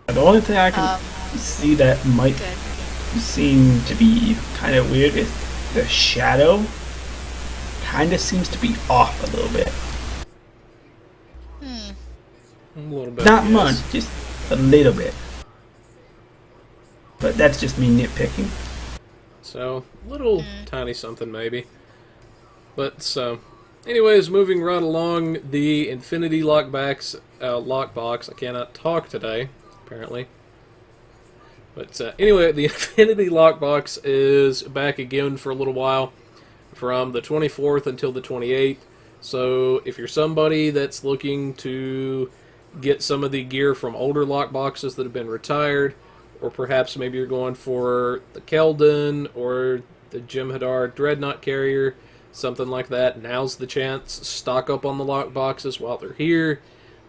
Speaker 3: The only thing I can see that might seem to be kind of weird is the shadow kind of seems to be off a little bit.
Speaker 1: A little bit.
Speaker 3: Not much, just a little bit. But that's just me nitpicking.
Speaker 1: So, little tiny something maybe. But, anyways, moving right along, the Infinity lockbox. I cannot talk today, apparently. But anyway, the Infinity lockbox is back again for a little while, from the 24th until the 28th. So if you're somebody that's looking to get some of the gear from older lockboxes that have been retired, or perhaps maybe you're going for the Keldon or the Jem'Hadar Dreadnought Carrier, something like that, now's the chance. Stock up on the lockboxes while they're here.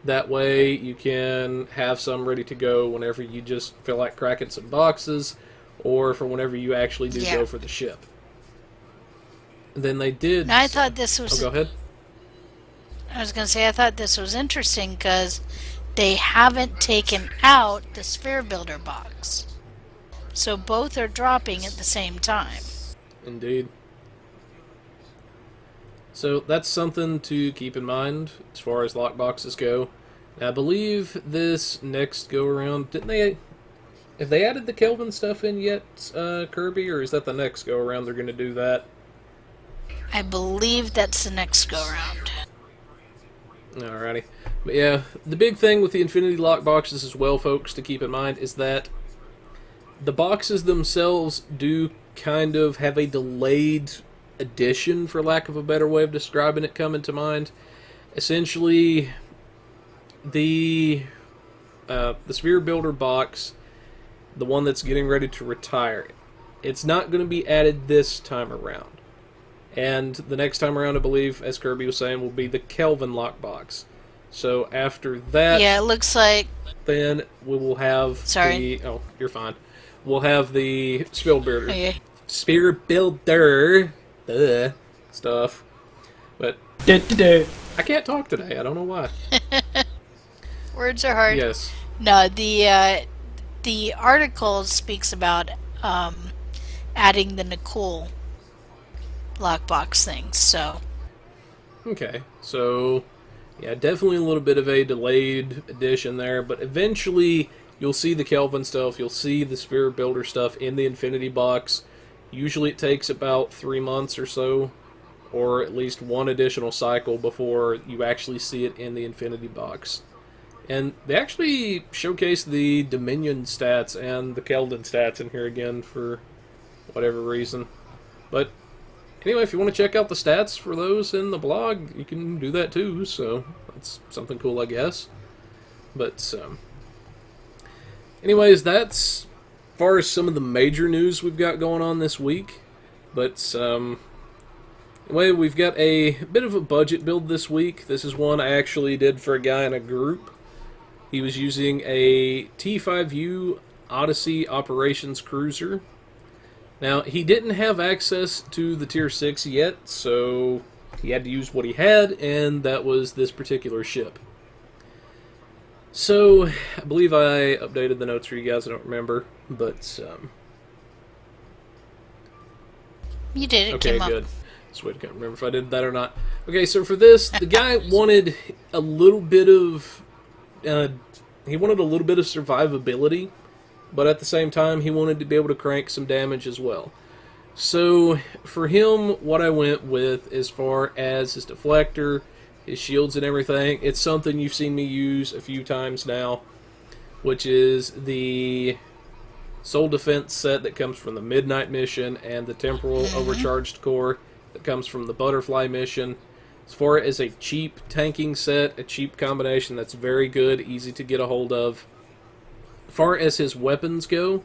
Speaker 1: That way you can have some ready to go whenever you just feel like cracking some boxes, or for whenever you actually do go for the ship. And then they did...
Speaker 2: Now, I thought this was...
Speaker 1: Oh, go ahead.
Speaker 2: I was going to say, I thought this was interesting because they haven't taken out the Sphere Builder box. So both are dropping at the same time.
Speaker 1: Indeed. So that's something to keep in mind as far as lockboxes go. Now, I believe this next go-around, didn't they... Have they added the Kelvin stuff in yet, Kirby, or is that the next go-around they're going to do that?
Speaker 2: I believe that's the next go-around.
Speaker 1: Alrighty. But yeah, the big thing with the Infinity lockboxes as well, folks, to keep in mind is that the boxes themselves do kind of have a delayed addition, for lack of a better way of describing it, coming to mind. Essentially, the Sphere Builder box, the one that's getting ready to retire, it's not going to be added this time around. And the next time around, I believe, as Kirby was saying, will be the Kelvin lockbox. So after that...
Speaker 2: Yeah, it looks like...
Speaker 1: Then we will have the... Oh, you're fine. We'll have the Sphere Builder.
Speaker 2: Okay.
Speaker 1: Sphere Builder stuff. But
Speaker 3: Da-da-da.
Speaker 1: I can't talk today. I don't know why.
Speaker 2: Words are hard.
Speaker 1: Yes.
Speaker 2: No, the article speaks about adding the Nicole lockbox thing. So
Speaker 1: Okay. So, yeah, definitely a little bit of a delayed edition there, but eventually you'll see the Kelvin stuff, you'll see the Spirit Builder stuff in the Infinity box. Usually it takes about 3 months or so, or at least one additional cycle before you actually see it in the Infinity box. And they actually showcase the Dominion stats and the Keldon stats in here again for whatever reason. But anyway, if you want to check out the stats for those in the blog, you can do that too, so that's something cool, I guess. But, anyways, that's as far as some of the major news we've got going on this week. But, anyway, we've got a bit of a budget build this week. This is one I actually did for a guy in a group. He was using a T5U Odyssey Operations Cruiser. Now, he didn't have access to the Tier 6 yet, so he had to use what he had, and that was this particular ship. So, I believe I updated the notes for you guys, I don't remember, but,
Speaker 2: you did it.
Speaker 1: okay,
Speaker 2: Came
Speaker 1: good.
Speaker 2: up.
Speaker 1: So I can't remember if I did that or not. Okay, so for this, the guy wanted a little bit of, he wanted a little bit of survivability, but at the same time, he wanted to be able to crank some damage as well. So, for him, what I went with as far as his deflector, his shields and everything, it's something you've seen me use a few times now, which is the Soul Defense set that comes from the Midnight mission and the Temporal Overcharged Core that comes from the Butterfly mission. As far as a cheap tanking set, a cheap combination that's very good, easy to get a hold of. As far as his weapons go,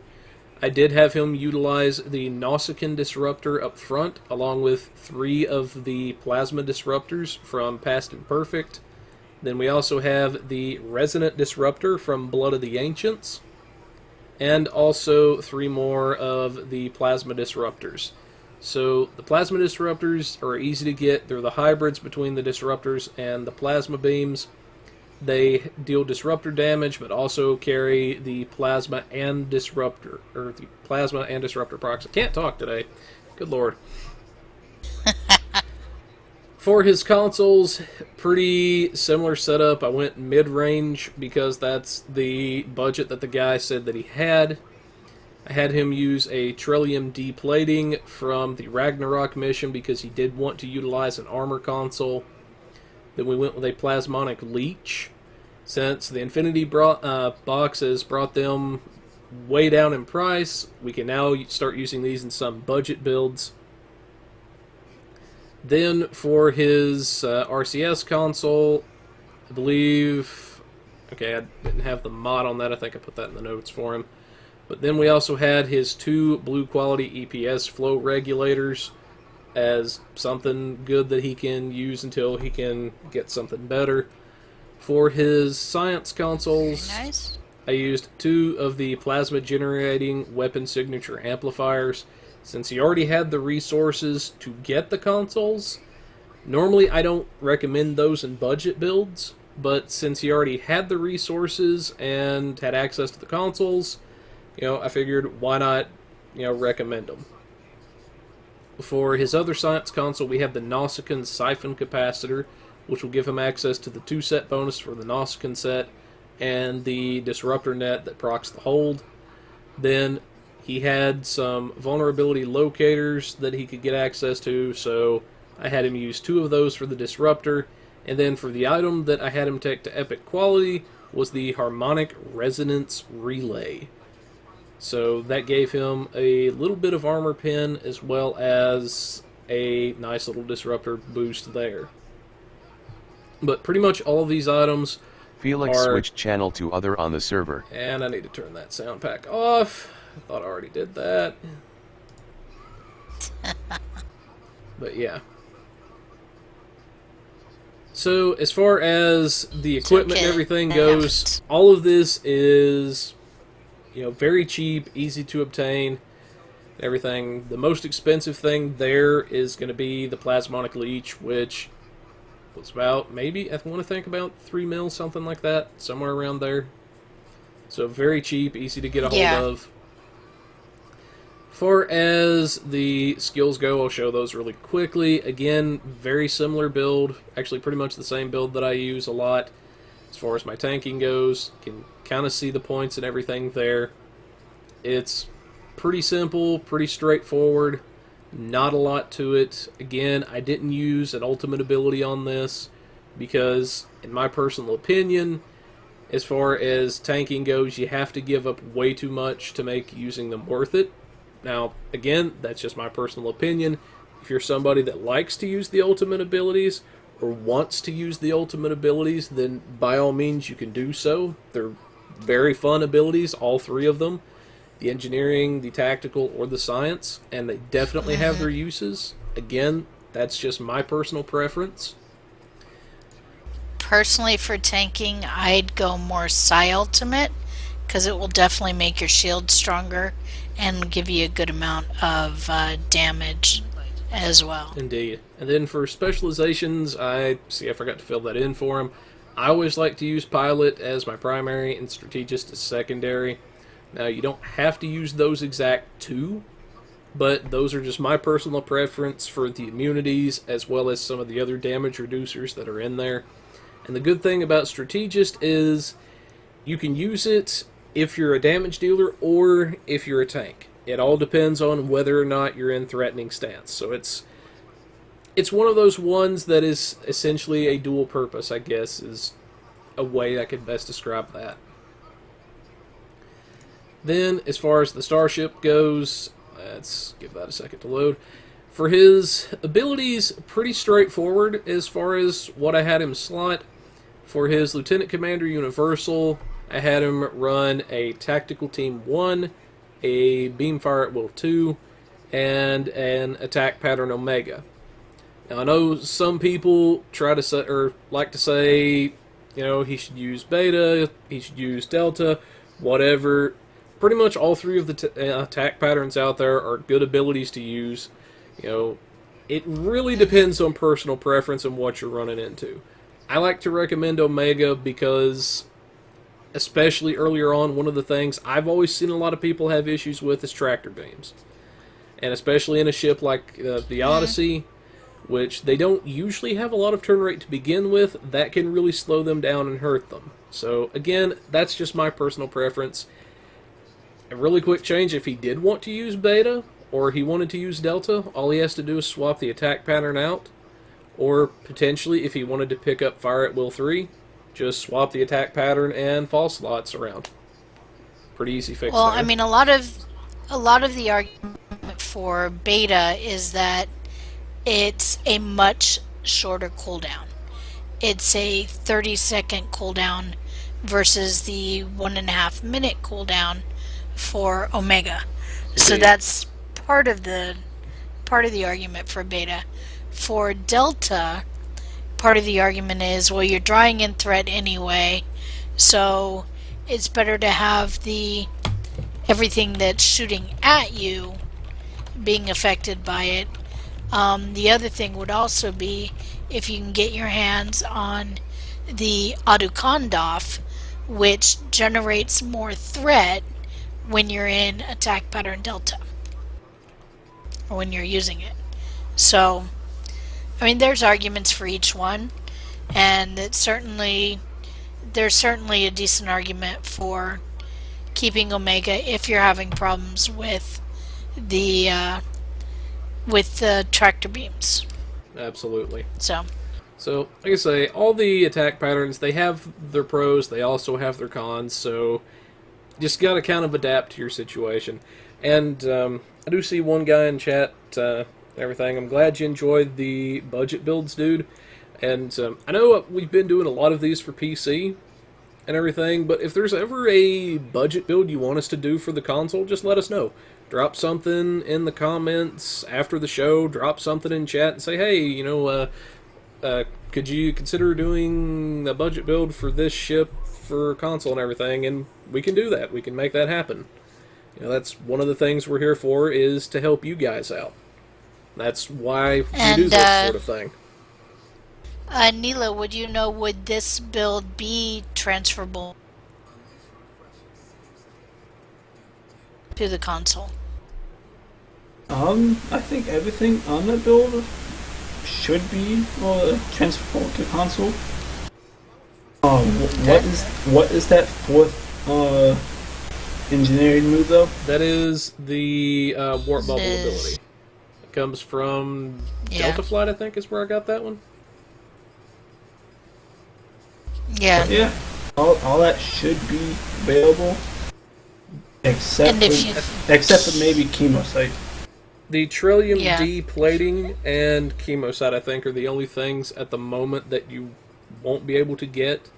Speaker 1: I did have him utilize the Nausicaan Disruptor up front, along with 3 of the Plasma Disruptors from Past and Perfect. Then we also have the Resonant Disruptor from Blood of the Ancients, and also 3 more of the Plasma Disruptors. So the Plasma Disruptors are easy to get. They're the hybrids between the Disruptors and the Plasma Beams. They deal disruptor damage, but also carry the plasma and disruptor procs. I can't talk today. Good lord. For his consoles, pretty similar setup. I went mid-range because that's the budget that the guy said that he had. I had him use a Trillium deplating from the Ragnarok mission because he did want to utilize an armor console. Then we went with a Plasmonic Leech. Since the Infinity boxes brought them way down in price, we can now start using these in some budget builds. Then for his RCS console, I believe... Okay, I didn't have the mod on that. I think I put that in the notes for him. But then we also had his 2 blue quality EPS flow regulators as something good that he can use until he can get something better. For his science consoles,
Speaker 2: Very nice.
Speaker 1: I used 2 of the plasma generating weapon signature amplifiers. Since he already had the resources to get the consoles, normally I don't recommend those in budget builds, but since he already had the resources and had access to the consoles, I figured why not, recommend them. For his other science console, we have the Nausicaan Siphon Capacitor, which will give him access to the 2 set bonus for the Nausicaan set, and the Disruptor Net that procs the hold. Then he had some vulnerability locators that he could get access to, so I had him use 2 of those for the Disruptor. And then for the item that I had him take to Epic Quality was the Harmonic Resonance Relay. So that gave him a little bit of armor pen as well as a nice little disruptor boost there. But pretty much all of these items
Speaker 4: Felix
Speaker 1: are...
Speaker 4: switched channel to other on the server.
Speaker 1: And I need to turn that sound pack off. I thought I already did that. But yeah. So as far as the equipment and everything goes, all of this is, very cheap, easy to obtain, everything. The most expensive thing there is going to be the Plasmonic Leech, which was about, maybe, I want to think about 3 mil, something like that, somewhere around there. So very cheap, easy to get a hold of. As far as the skills go, I'll show those really quickly. Again, very similar build, actually pretty much the same build that I use a lot. As far as my tanking goes, can kind of see the points and everything there. It's pretty simple, pretty straightforward, not a lot to it. Again, I didn't use an ultimate ability on this because, in my personal opinion, as far as tanking goes, you have to give up way too much to make using them worth it. Now, again, that's just my personal opinion. If you're somebody that likes to use the ultimate abilities or wants to use the ultimate abilities, then by all means you can do so. They're very fun abilities, all 3 of them. The engineering, the tactical, or the science, and they definitely have their uses. Again, that's just my personal preference.
Speaker 2: Personally, for tanking, I'd go more Psi Ultimate, because it will definitely make your shield stronger and give you a good amount of damage as well.
Speaker 1: Indeed. And then for specializations, I forgot to fill that in for him. I always like to use Pilot as my primary and Strategist as secondary. Now, you don't have to use those exact 2, but those are just my personal preference for the immunities as well as some of the other damage reducers that are in there. And the good thing about Strategist is you can use it if you're a damage dealer or if you're a tank. It all depends on whether or not you're in threatening stance. So it's one of those ones that is essentially a dual purpose, I guess, is a way I could best describe that. Then, as far as the starship goes, let's give that a second to load. For his abilities, pretty straightforward as far as what I had him slot. For his Lieutenant Commander Universal, I had him run a Tactical Team 1, a Beam Fire at Will 2, and an Attack Pattern Omega. Now, I know some people try to say, or like to say, he should use Beta, he should use Delta, whatever. Pretty much all 3 of the attack patterns out there are good abilities to use. It really depends on personal preference and what you're running into. I like to recommend Omega because, especially earlier on, one of the things I've always seen a lot of people have issues with is tractor beams. And especially in a ship like the Odyssey, which they don't usually have a lot of turn rate to begin with, that can really slow them down and hurt them. So, again, that's just my personal preference. A really quick change, if he did want to use Beta, or he wanted to use Delta, all he has to do is swap the attack pattern out. Or, potentially, if he wanted to pick up Fire at Will 3, just swap the attack pattern and fall slots around. Pretty easy fix
Speaker 2: Well,
Speaker 1: there.
Speaker 2: I mean, a lot of the argument for Beta is that it's a much shorter cooldown. It's a 30-second cooldown versus the 1.5 minute cooldown for Omega. So that's part of the argument for Beta. For Delta, part of the argument is, well, you're drawing in threat anyway, so it's better to have everything that's shooting at you being affected by it. The other thing would also be if you can get your hands on the Adukandoff, which generates more threat when you're in attack pattern Delta, or when you're using it. So, I mean, there's arguments for each one, and there's certainly a decent argument for keeping Omega if you're having problems with the tractor beams.
Speaker 1: Absolutely.
Speaker 2: So,
Speaker 1: like I say, all the attack patterns, they have their pros, they also have their cons, so just got to kind of adapt to your situation. And I do see one guy in chat, everything. I'm glad you enjoyed the budget builds, dude. And I know we've been doing a lot of these for PC and everything, but if there's ever a budget build you want us to do for the console, just let us know. Drop something in the comments after the show, drop something in chat and say, hey, could you consider doing a budget build for this ship for console and everything, and we can do that. We can make that happen. That's one of the things we're here for, is to help you guys out. That's why we do this sort of thing.
Speaker 2: Neela, would you know, would this build be transferable to the console?
Speaker 3: I think everything on the build should be transferable to console. What is that fourth engineering move though?
Speaker 1: That is the warp bubble ability. It comes from Delta Flight, I think, is where I got that one.
Speaker 2: Yeah.
Speaker 3: Yeah. All that should be available, except for maybe chemosite.
Speaker 1: The Trillium D plating and chemosite, I think, are the only things at the moment that you won't be able to get.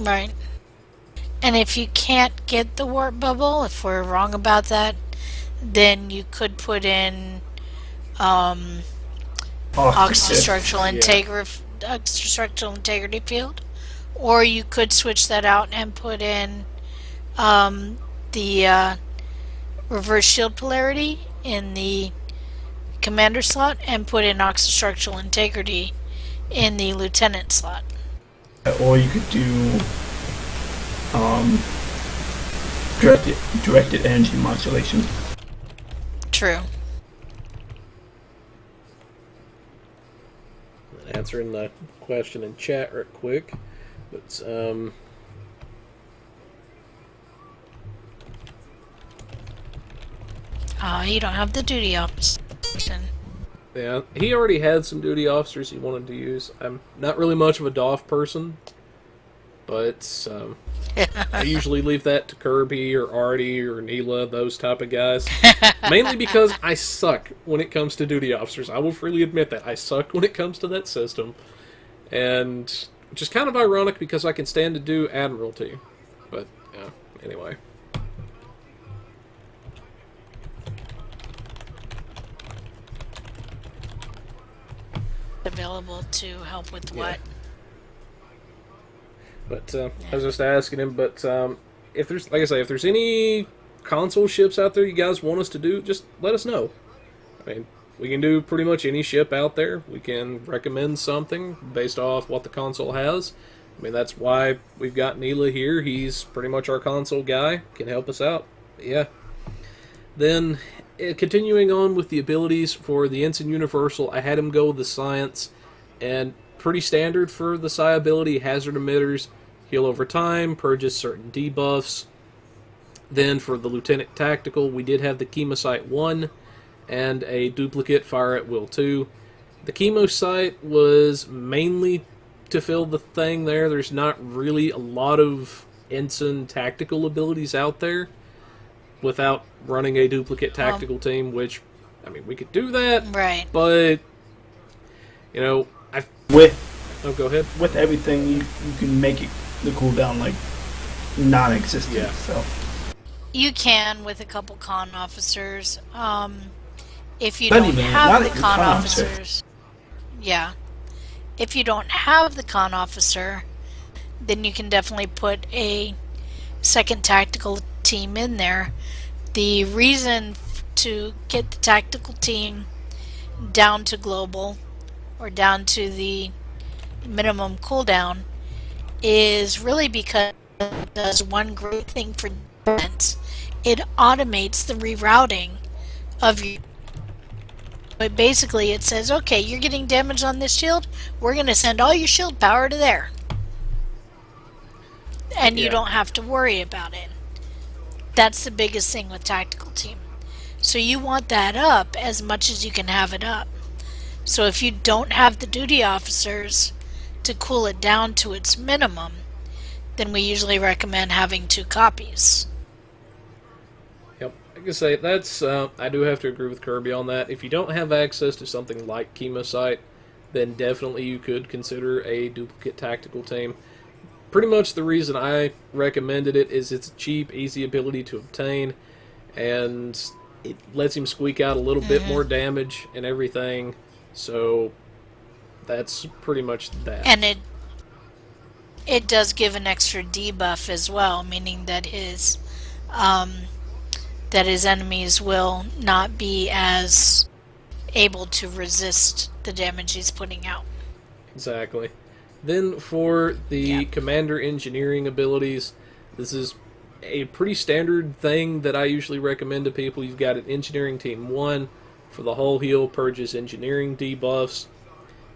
Speaker 2: Right. And if you can't get the warp bubble, if we're wrong about that, then you could put in oxystructural integrity field, or you could switch that out and put in the reverse shield polarity in the commander slot and put in oxystructural integrity in the lieutenant slot.
Speaker 3: Or you could do directed energy modulation.
Speaker 2: True.
Speaker 1: Answering the question in chat real quick, but
Speaker 2: You don't have the duty officer.
Speaker 1: yeah, he already had some duty officers he wanted to use. I'm not really much of a DOF person, but I usually leave that to Kirby or Artie or Neela, those type of guys. Mainly because I suck when it comes to duty officers. I will freely admit that. I suck when it comes to that system. And which is kind of ironic because I can stand to do Admiralty. But, yeah, anyway.
Speaker 2: Available to help with what?
Speaker 1: But I was just asking him, but if there's, like I say, if there's any console ships out there you guys want us to do, just let us know. I mean, we can do pretty much any ship out there. We can recommend something based off what the console has. I mean, that's why we've got Neela here. He's pretty much our console guy, can help us out. But yeah. Then, continuing on with the abilities for the Ensign Universal, I had him go with the Science, and pretty standard for the Psi ability, hazard emitters, heal over time, purges certain debuffs. Then for the Lieutenant Tactical, we did have the Chemosite 1 and a duplicate Fire at Will 2. The Chemosite was mainly to fill the thing there. There's not really a lot of Ensign tactical abilities out there without running a duplicate tactical team, which, I mean, we could do that,
Speaker 2: right?
Speaker 1: But, you know, go ahead.
Speaker 3: With everything, you can make it the cooldown like non-existent.
Speaker 1: Yeah.
Speaker 3: So
Speaker 2: you can with a couple con officers. If you don't have the con officers, if you don't have the con officer, then you can definitely put a second tactical team in there. The reason to get the tactical team down to global or down to the minimum cooldown is really because it does one great thing for defense. It automates the rerouting of your. But basically it says, okay, you're getting damage on this shield, we're going to send all your shield power to there. And you don't have to worry about it. That's the biggest thing with tactical team. So you want that up as much as you can have it up. So if you don't have the duty officers to cool it down to its minimum, then we usually recommend having 2 copies.
Speaker 1: Yep, like I say, that's I do have to agree with Kirby on that. If you don't have access to something like Chemosite, then definitely you could consider a duplicate tactical team. Pretty much the reason I recommended it is it's a cheap, easy ability to obtain, and it lets him squeak out a little bit more damage and everything. So that's pretty much that.
Speaker 2: And it does give an extra debuff as well, meaning that his enemies will not be as able to resist the damage he's putting out.
Speaker 1: Exactly. Then for the Commander Engineering abilities, this is a pretty standard thing that I usually recommend to people. You've got an Engineering Team 1 for the whole heal, purges engineering debuffs.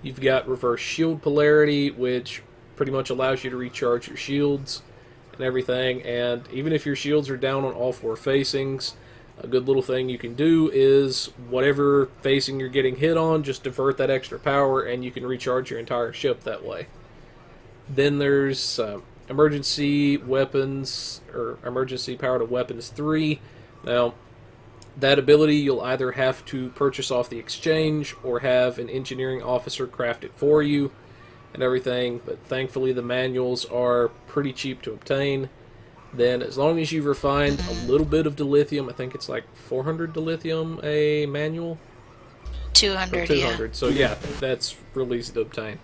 Speaker 1: You've got Reverse Shield Polarity, which pretty much allows you to recharge your shields and everything. And even if your shields are down on all 4 facings, a good little thing you can do is whatever facing you're getting hit on, just divert that extra power and you can recharge your entire ship that way. Then there's Emergency Weapons, or Emergency Power to Weapons 3. Now, that ability you'll either have to purchase off the exchange or have an engineering officer craft it for you and everything, but thankfully the manuals are pretty cheap to obtain. Then as long as you've refined a little bit of dilithium, I think it's like 400 dilithium a manual?
Speaker 2: 200,
Speaker 1: 200.
Speaker 2: yeah.
Speaker 1: So yeah, that's real easy to obtain.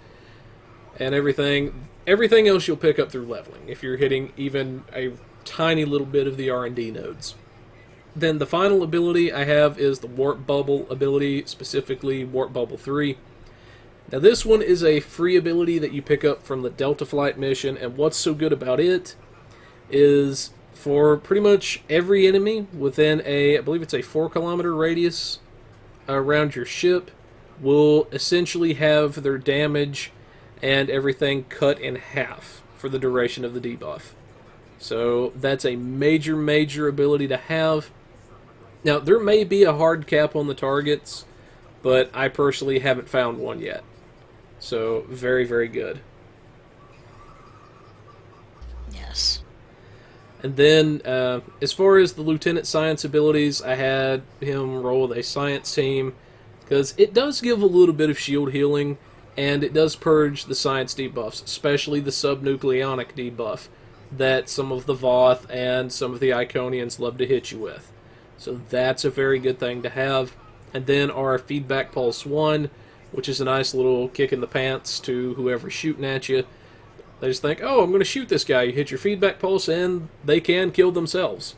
Speaker 1: And everything else you'll pick up through leveling, if you're hitting even a tiny little bit of the R&D nodes. Then the final ability I have is the Warp Bubble ability, specifically Warp Bubble 3. Now this one is a free ability that you pick up from the Delta Flight mission, and what's so good about it is for pretty much every enemy within I believe it's a 4-kilometer radius around your ship, will essentially have their damage and everything cut in half for the duration of the debuff. So that's a major, major ability to have. Now, there may be a hard cap on the targets, but I personally haven't found one yet. So, very, very good.
Speaker 2: Yes.
Speaker 1: And then, as far as the Lieutenant Science abilities, I had him roll with a Science team, because it does give a little bit of shield healing, and it does purge the Science debuffs, especially the subnucleonic debuff that some of the Voth and some of the Iconians love to hit you with. So that's a very good thing to have. And then our Feedback Pulse 1, which is a nice little kick in the pants to whoever's shooting at you. They just think, oh, I'm going to shoot this guy. You hit your Feedback Pulse and they can kill themselves.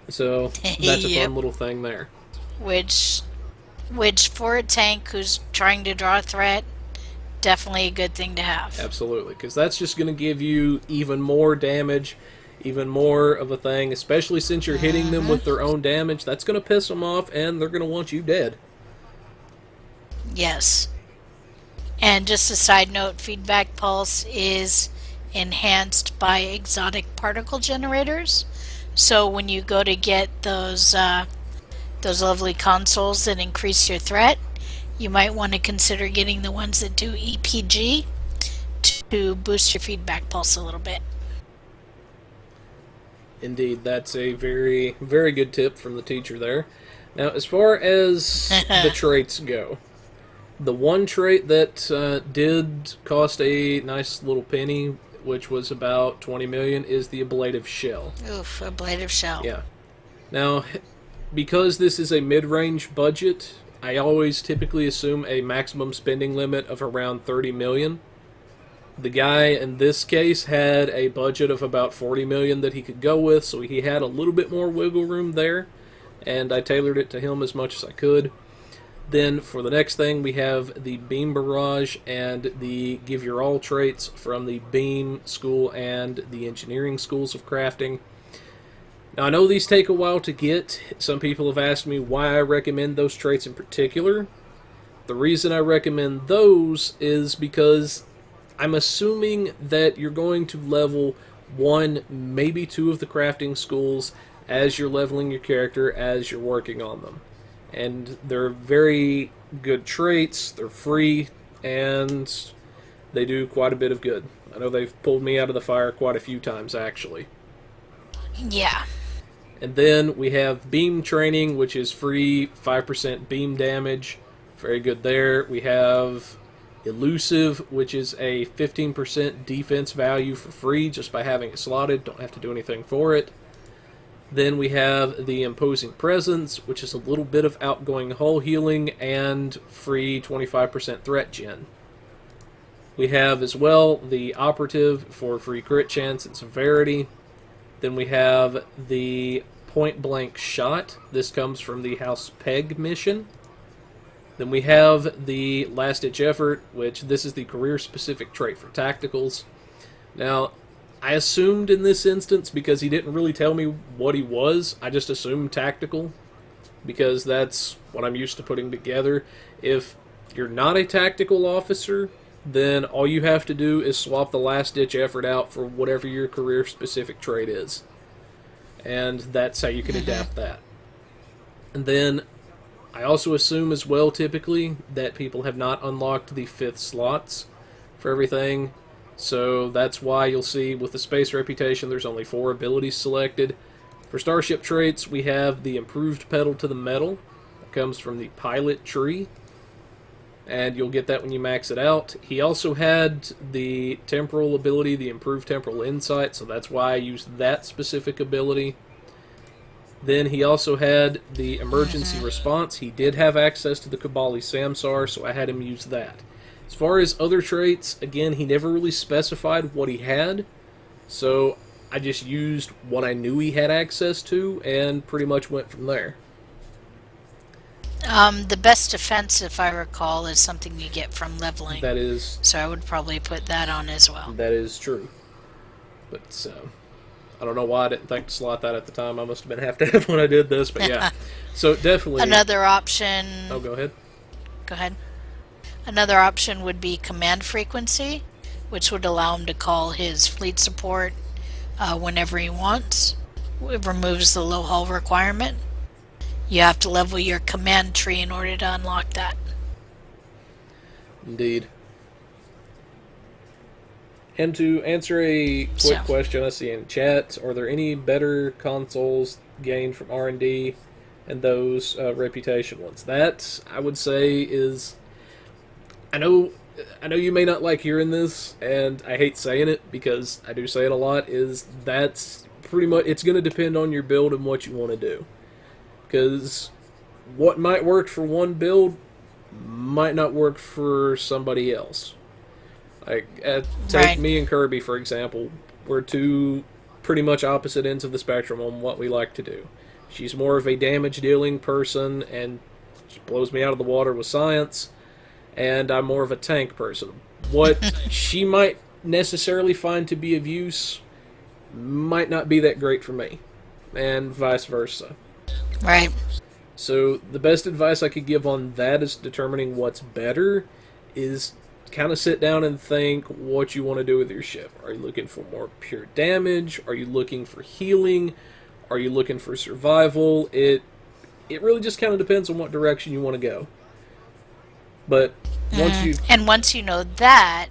Speaker 1: So that's a fun little thing there.
Speaker 2: Which for a tank who's trying to draw a threat, definitely a good thing to have.
Speaker 1: Absolutely, because that's just going to give you even more damage, even more of a thing, especially since you're hitting them with their own damage. That's going to piss them off, and they're going to want you dead.
Speaker 2: Yes. And just a side note, Feedback Pulse is enhanced by exotic particle generators. So when you go to get those lovely consoles that increase your threat, you might want to consider getting the ones that do EPG to boost your Feedback Pulse a little bit.
Speaker 1: Indeed, that's a very, very good tip from the teacher there. Now, as far as the traits go, the one trait that did cost a nice little penny, which was about 20 million, is the Ablative Shell.
Speaker 2: Oof, Ablative Shell.
Speaker 1: Yeah. Now, because this is a mid-range budget, I always typically assume a maximum spending limit of around 30 million. The guy in this case had a budget of about 40 million that he could go with, so he had a little bit more wiggle room there, and I tailored it to him as much as I could. Then for the next thing, we have the Beam Barrage and the Give Your All traits from the Beam School and the Engineering Schools of Crafting. Now, I know these take a while to get. Some people have asked me why I recommend those traits in particular. The reason I recommend those is because I'm assuming that you're going to level 1, maybe 2 of the crafting schools as you're leveling your character, as you're working on them. And they're very good traits, they're free, and they do quite a bit of good. I know they've pulled me out of the fire quite a few times, actually.
Speaker 2: Yeah.
Speaker 1: And then we have Beam Training, which is free, 5% beam damage. Very good there. We have Elusive, which is a 15% defense value for free just by having it slotted. Don't have to do anything for it. Then we have the Imposing Presence, which is a little bit of outgoing hull healing and free 25% threat gen. We have as well the Operative for free crit chance and severity. Then we have the Point Blank Shot. This comes from the House Peg mission. Then we have the last-ditch effort, which this is the career-specific trait for tacticals. Now, I assumed in this instance, because he didn't really tell me what he was, I just assumed tactical, because that's what I'm used to putting together. If you're not a tactical officer, then all you have to do is swap the last-ditch effort out for whatever your career-specific trait is. And that's how you can adapt that. And then, I also assume as well, typically, that people have not unlocked the 5th slots for everything. So that's why you'll see with the space reputation, there's only 4 abilities selected. For starship traits, we have the improved pedal to the metal. That comes from the pilot tree. And you'll get that when you max it out. He also had the temporal ability, the improved temporal insight, so that's why I used that specific ability. Then he also had the emergency response. He did have access to the Kabali Samsar, so I had him use that. As far as other traits, again, he never really specified what he had, so I just used what I knew he had access to and pretty much went from there.
Speaker 2: The best defense, if I recall, is something you get from leveling.
Speaker 1: That is...
Speaker 2: So I would probably put that on as well.
Speaker 1: That is true. But, I don't know why I didn't think to slot that at the time. I must have been half-dead when I did this, but yeah. So definitely...
Speaker 2: Another option...
Speaker 1: Oh, go ahead.
Speaker 2: Go ahead. Another option would be command frequency, which would allow him to call his fleet support whenever he wants. It removes the low hull requirement. You have to level your command tree in order to unlock that.
Speaker 1: Indeed. And to answer a quick question I see in chat, are there any better consoles gained from R&D and those reputation ones? That, I would say, is... I know you may not like hearing this, and I hate saying it because I do say it a lot, that's pretty much... It's going to depend on your build and what you want to do. Because what might work for one build might not work for somebody else. Like, take me and Kirby, for example. We're two pretty much opposite ends of the spectrum on what we like to do. She's more of a damage-dealing person, and she blows me out of the water with science, and I'm more of a tank person. What she might necessarily find to be of use might not be that great for me, and vice versa.
Speaker 2: Right.
Speaker 1: So the best advice I could give on that is determining what's better is kind of sit down and think what you want to do with your ship. Are you looking for more pure damage? Are you looking for healing? Are you looking for survival? It really just kind of depends on what direction you want to go. But
Speaker 2: once you know that,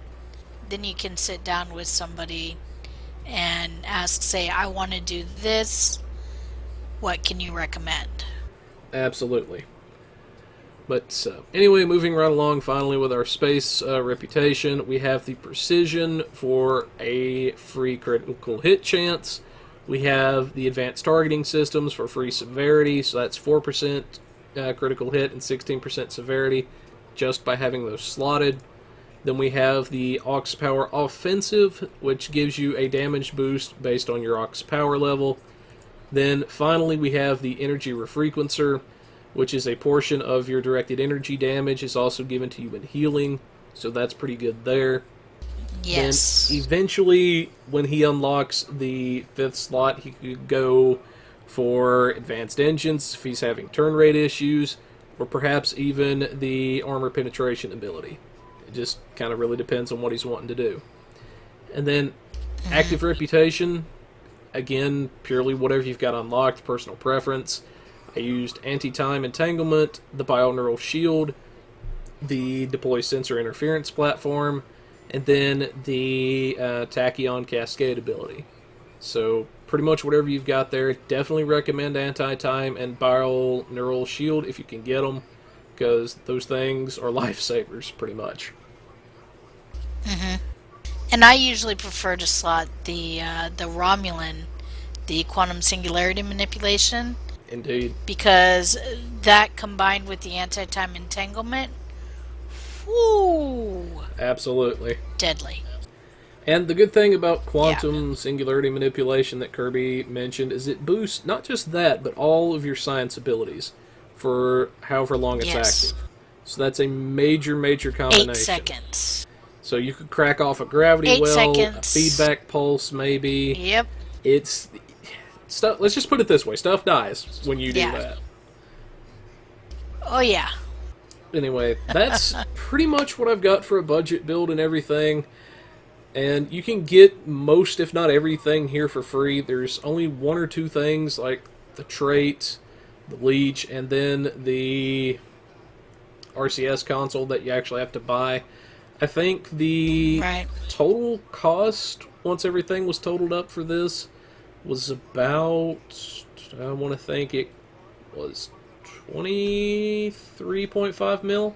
Speaker 2: then you can sit down with somebody and ask, say, I want to do this. What can you recommend?
Speaker 1: Absolutely. But anyway, moving right along finally with our space reputation, we have the precision for a free critical hit chance. We have the advanced targeting systems for free severity, so that's 4% critical hit and 16% severity just by having those slotted. Then we have the aux power offensive, which gives you a damage boost based on your aux power level. Then finally we have the energy refrequencer, which is a portion of your directed energy damage is also given to you in healing, so that's pretty good there.
Speaker 2: Yes.
Speaker 1: And eventually, when he unlocks the 5th slot, he could go for advanced engines if he's having turn rate issues, or perhaps even the armor penetration ability. It just kind of really depends on what he's wanting to do. And then active reputation, again, purely whatever you've got unlocked, personal preference. I used anti-time entanglement, the binaural shield, the deploy sensor interference platform, and then the tachyon cascade ability. So pretty much whatever you've got there. Definitely recommend anti-time and binaural shield if you can get them, because those things are lifesavers pretty much.
Speaker 2: And I usually prefer to slot the Romulan, the quantum singularity manipulation.
Speaker 1: Indeed.
Speaker 2: Because that combined with the anti-time entanglement, whoo!
Speaker 1: Absolutely.
Speaker 2: Deadly.
Speaker 1: And the good thing about quantum singularity manipulation that Kirby mentioned is it boosts not just that, but all of your science abilities for however long it's active. So that's a major combination.
Speaker 2: 8 seconds.
Speaker 1: So you could crack off a gravity
Speaker 2: 8
Speaker 1: well,
Speaker 2: seconds.
Speaker 1: a feedback pulse, maybe.
Speaker 2: Yep.
Speaker 1: It's stuff. Let's just put it this way: stuff dies when you do
Speaker 2: Yeah.
Speaker 1: that.
Speaker 2: Oh, yeah.
Speaker 1: Anyway, that's pretty much what I've got for a budget build and everything. And you can get most, if not everything, here for free. There's only 1 or 2 things, like the trait, the leech, and then the RCS console that you actually have to buy. I think the
Speaker 2: Right.
Speaker 1: total cost, once everything was totaled up for this, was about, I want to think it was 23.5 mil,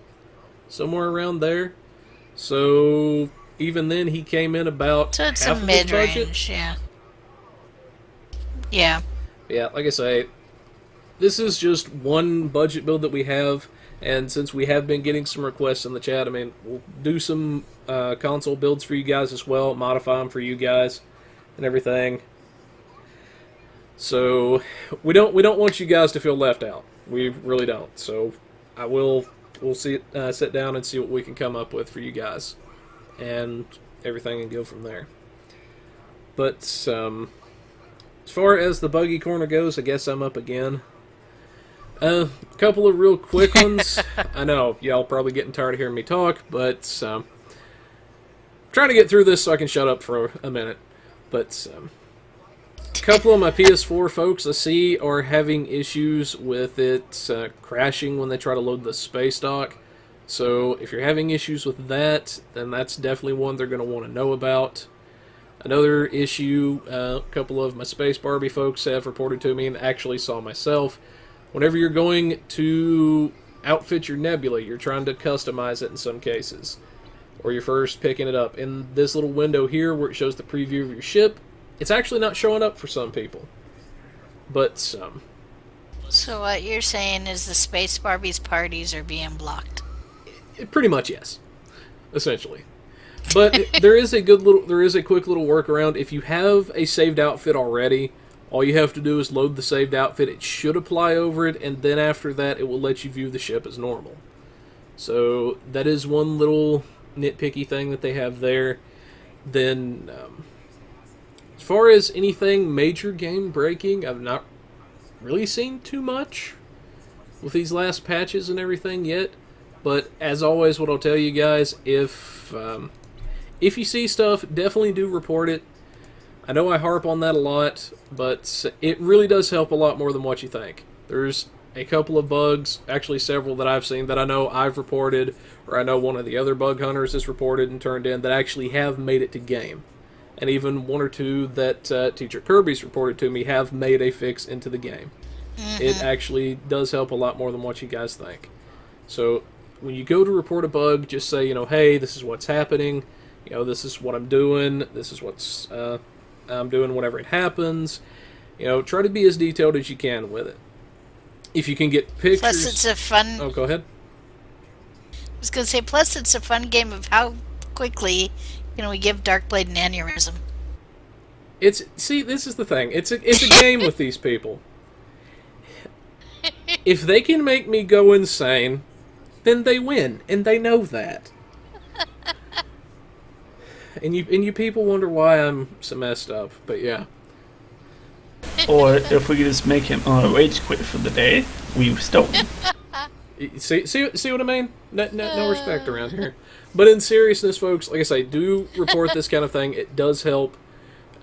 Speaker 1: somewhere around there. So even then, he came in about
Speaker 2: So it's
Speaker 1: half
Speaker 2: a
Speaker 1: of his budget.
Speaker 2: mid-range, yeah. Yeah.
Speaker 1: Yeah, like I say, this is just one budget build that we have, and since we have been getting some requests in the chat, I mean, we'll do some console builds for you guys as well, modify them for you guys, and everything. So we don't want you guys to feel left out. We really don't. So we'll sit down and see what we can come up with for you guys, and everything, and go from there. But as far as the buggy corner goes, I guess I'm up again. A couple of real quick ones. I know y'all probably getting tired of hearing me talk, but trying to get through this so I can shut up for a minute. But a couple of my PS4 folks I see are having issues with it crashing when they try to load the space dock. So if you're having issues with that, then that's definitely one they're going to want to know about. Another issue a couple of my Space Barbie folks have reported to me, and actually saw myself. Whenever you're going to outfit your nebula, you're trying to customize it in some cases, or you're first picking it up. In this little window here where it shows the preview of your ship, it's actually not showing up for some people. But some.
Speaker 2: So what you're saying is the Space Barbie's parties are being blocked.
Speaker 1: Pretty much, yes. Essentially. But there is a quick little workaround. If you have a saved outfit already, all you have to do is load the saved outfit. It should apply over it, and then after that, it will let you view the ship as normal. So that is one little nitpicky thing that they have there. Then, as far as anything major game breaking, I've not really seen too much with these last patches and everything yet. But as always, what I'll tell you guys, if you see stuff, definitely do report it. I know I harp on that a lot, but it really does help a lot more than what you think. There's a couple of bugs, actually several that I've seen that I know I've reported, or I know one of the other bug hunters has reported and turned in, that actually have made it to game. And even 1 or 2 that TeacherKirby's reported to me have made a fix into the game. Mm-hmm. It actually does help a lot more than what you guys think. So when you go to report a bug, just say, hey, this is what's happening. This is what I'm doing. This is what's I'm doing whenever it happens. Try to be as detailed as you can with it. If you can get pictures.
Speaker 2: Plus, it's a fun.
Speaker 1: Oh, go ahead.
Speaker 2: I was gonna say, plus it's a fun game of how quickly we give Darkblade an aneurysm.
Speaker 1: See, this is the thing. It's a game with these people. If they can make me go insane, then they win, and they know that. And you people wonder why I'm so messed up, but yeah.
Speaker 3: Or if we could just make him rage quit for the day, we stone him.
Speaker 1: See what I mean? No respect around here. But in seriousness, folks, like I say, do report this kind of thing. It does help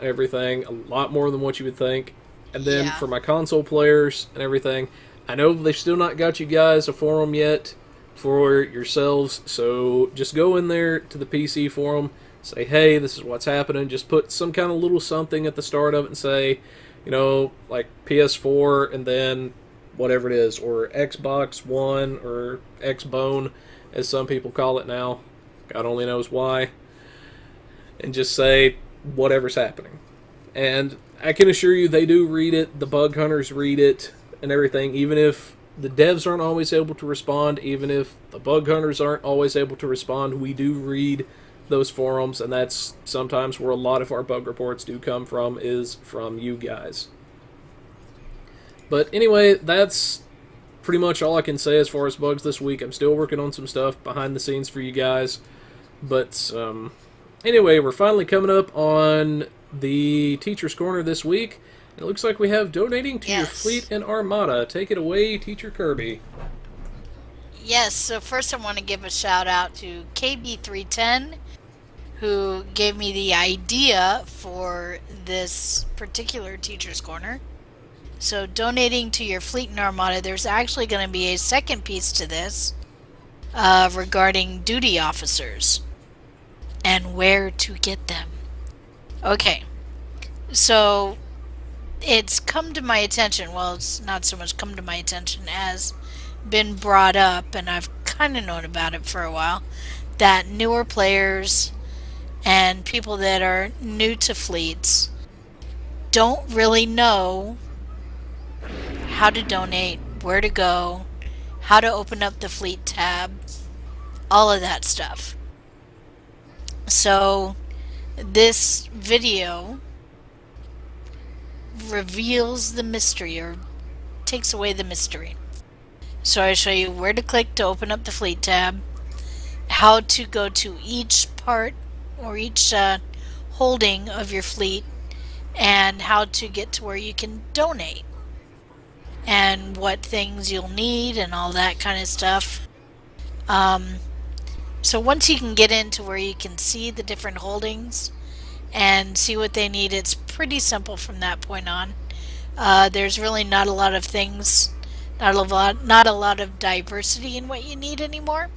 Speaker 1: everything a lot more than what you would think. And then for my console players and everything, I know they've still not got you guys a forum yet for yourselves, so just go in there to the PC forum, say, hey, this is what's happening. Just put some kind of little something at the start of it and say, like PS4 and then whatever it is, or Xbox One or Xbone, as some people call it now. God only knows why. And just say whatever's happening. And I can assure you they do read it, the bug hunters read it and everything, even if the devs aren't always able to respond, even if the bug hunters aren't always able to respond, we do read those forums, and that's sometimes where a lot of our bug reports do come from, is from you guys. But anyway, that's pretty much all I can say as far as bugs this week. I'm still working on some stuff behind the scenes for you guys. But anyway, we're finally coming up on the Teacher's Corner this week. And it looks like we have donating to your fleet and armada. Take it away, Teacher Kirby.
Speaker 2: Yes, so first I want to give a shout out to KB310, who gave me the idea for this particular Teacher's Corner. So donating to your fleet and armada, there's actually going to be a second piece to this regarding duty officers and where to get them. Okay, so it's come to my attention, well, it's not so much come to my attention as been brought up, and I've kind of known about it for a while, that newer players and people that are new to fleets don't really know how to donate, where to go, how to open up the fleet tab, all of that stuff. So this video reveals the mystery, or takes away the mystery. So I show you where to click to open up the fleet tab, how to go to each part or each holding of your fleet, and how to get to where you can donate, and what things you'll need and all that kind of stuff. So once you can get into where you can see the different holdings and see what they need, it's pretty simple from that point on. There's really not a lot of things, not a lot of diversity in what you need anymore.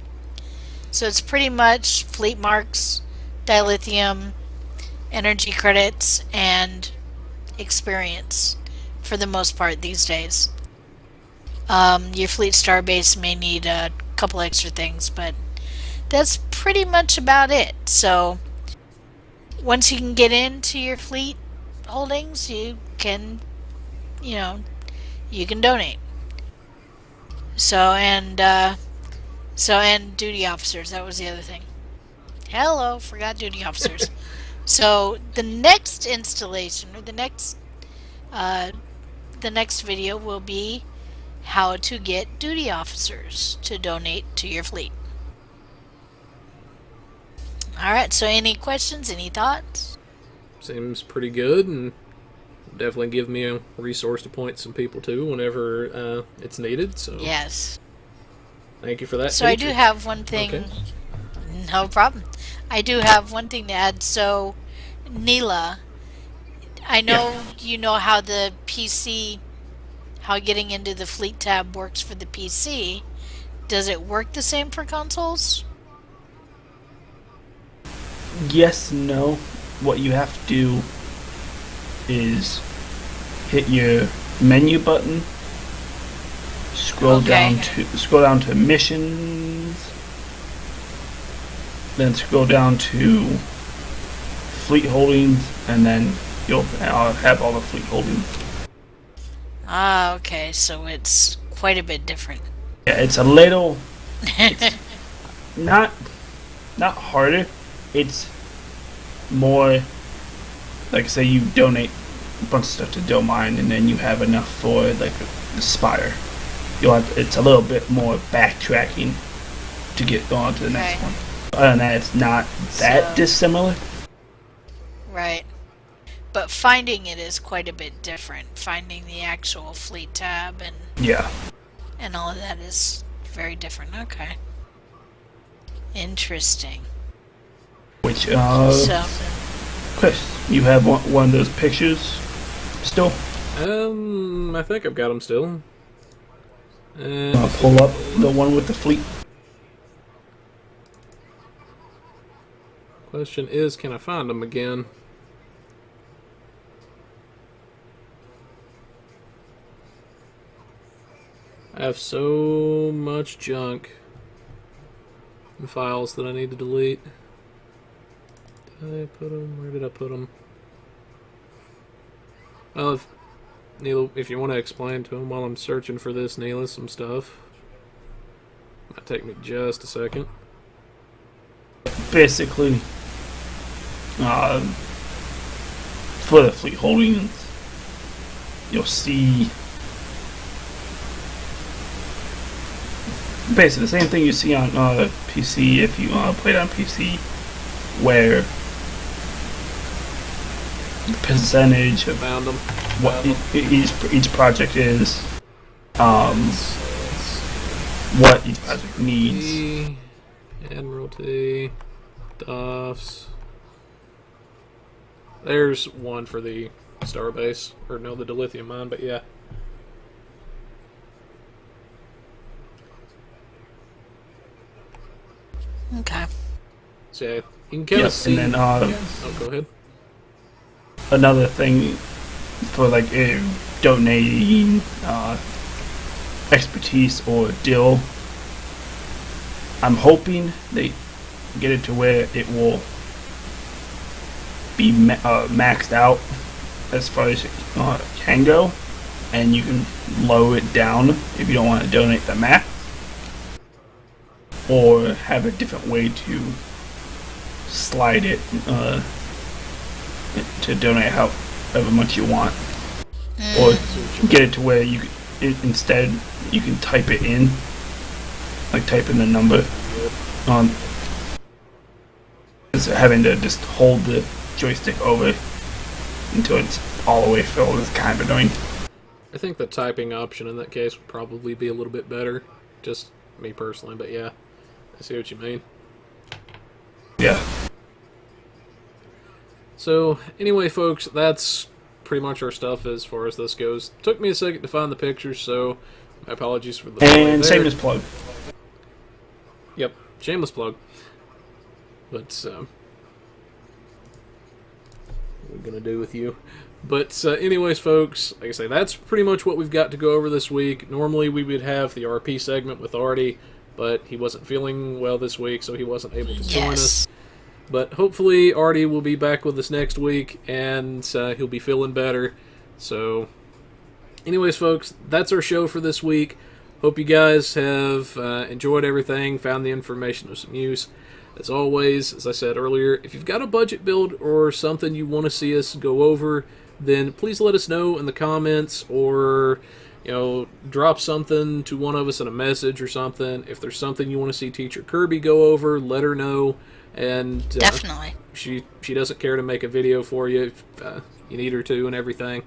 Speaker 2: So it's pretty much fleet marks, dilithium, energy credits, and experience for the most part these days. Your fleet starbase may need a couple extra things, but that's pretty much about it. So once you can get into your fleet holdings, you can donate. And duty officers, that was the other thing. Hello, forgot duty officers. So the next installation, or the next video will be how to get duty officers to donate to your fleet. Alright, so any questions, any thoughts?
Speaker 1: Seems pretty good, and definitely give me a resource to point some people to whenever it's needed. So
Speaker 2: yes.
Speaker 1: Thank you for that.
Speaker 2: So
Speaker 1: teacher.
Speaker 2: I do have one thing. Okay. No problem. I do have one thing to add. So, Neela, I know you know how the PC, how getting into the fleet tab works for the PC. Does it work the same for consoles?
Speaker 3: Yes, no. What you have to do is hit your menu button, scroll down to missions, then scroll down to fleet holdings, and then you'll have all the fleet holdings.
Speaker 2: Ah, okay, so it's quite a bit different.
Speaker 3: Yeah, it's a little. It's not harder. It's more like, say you donate a bunch of stuff to Domain, and then you have enough for like the Spire. It's a little bit more backtracking to get on to the next one. Other than that, it's not that dissimilar.
Speaker 2: Right. But finding it is quite a bit different. Finding the actual fleet tab and all of that is very different. Okay. Interesting.
Speaker 3: Which, Chris, you have one of those pictures still?
Speaker 1: I think I've got them still.
Speaker 3: I'll pull up the one with the fleet.
Speaker 1: Question is, can I find them again? I have so much junk and files that I need to delete. Did I put them? Where did I put them? Well, Neela, if you want to explain to him while I'm searching for this, Neela, some stuff. Might take me just a second.
Speaker 3: Basically, for the fleet holdings, you'll see basically the same thing you see on PC if you play it on PC, where the percentage of
Speaker 1: Found them.
Speaker 3: what each project is, what each project needs.
Speaker 1: Admiralty, DOFs. There's one for the Starbase, or no, the dilithium mine, but yeah.
Speaker 2: Okay.
Speaker 1: So yeah, you can kind of see.
Speaker 3: And then
Speaker 1: oh, go ahead.
Speaker 3: another thing for like donating expertise or deal, I'm hoping they get it to where it will be maxed out as far as it can go, and you can lower it down if you don't want to donate the max, or have a different way to slide it to donate however much you want, or get it to where instead you can type it in, like type in the number on, instead of having to just hold the joystick over until it's all the way filled. Is kind of annoying.
Speaker 1: I think the typing option in that case would probably be a little bit better, just me personally, but yeah, I see what you mean.
Speaker 3: Yeah.
Speaker 1: So, anyway, folks, that's pretty much our stuff as far as this goes. Took me a second to find the pictures, so my apologies for the delay
Speaker 3: And
Speaker 1: there.
Speaker 3: shameless plug.
Speaker 1: Yep, shameless plug. But, what are we going to do with you? But, anyways, folks, like I say, that's pretty much what we've got to go over this week. Normally, we would have the RP segment with Artie, but he wasn't feeling well this week, so he wasn't able to join us. But hopefully Artie will be back with us next week, and he'll be feeling better. So, anyways, folks, that's our show for this week. Hope you guys have enjoyed everything, found the information of some use. As always, as I said earlier, if you've got a budget build or something you want to see us go over, then please let us know in the comments, or drop something to one of us in a message or something. If there's something you want to see TeacherKirby go over, let her know. And
Speaker 2: Definitely.
Speaker 1: She doesn't care to make a video for you if you need her to and everything.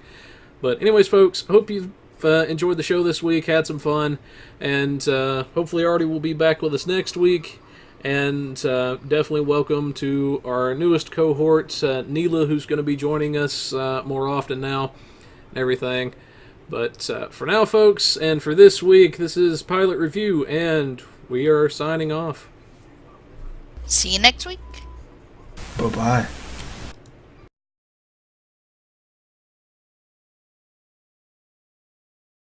Speaker 1: But anyways, folks, hope you've enjoyed the show this week, had some fun, and hopefully Artie will be back with us next week. And definitely welcome to our newest cohort, Neela, who's going to be joining us more often now and everything. But for now, folks, and for this week, this is Pilot Review, and we are signing off.
Speaker 2: See you next week.
Speaker 3: Bye-bye.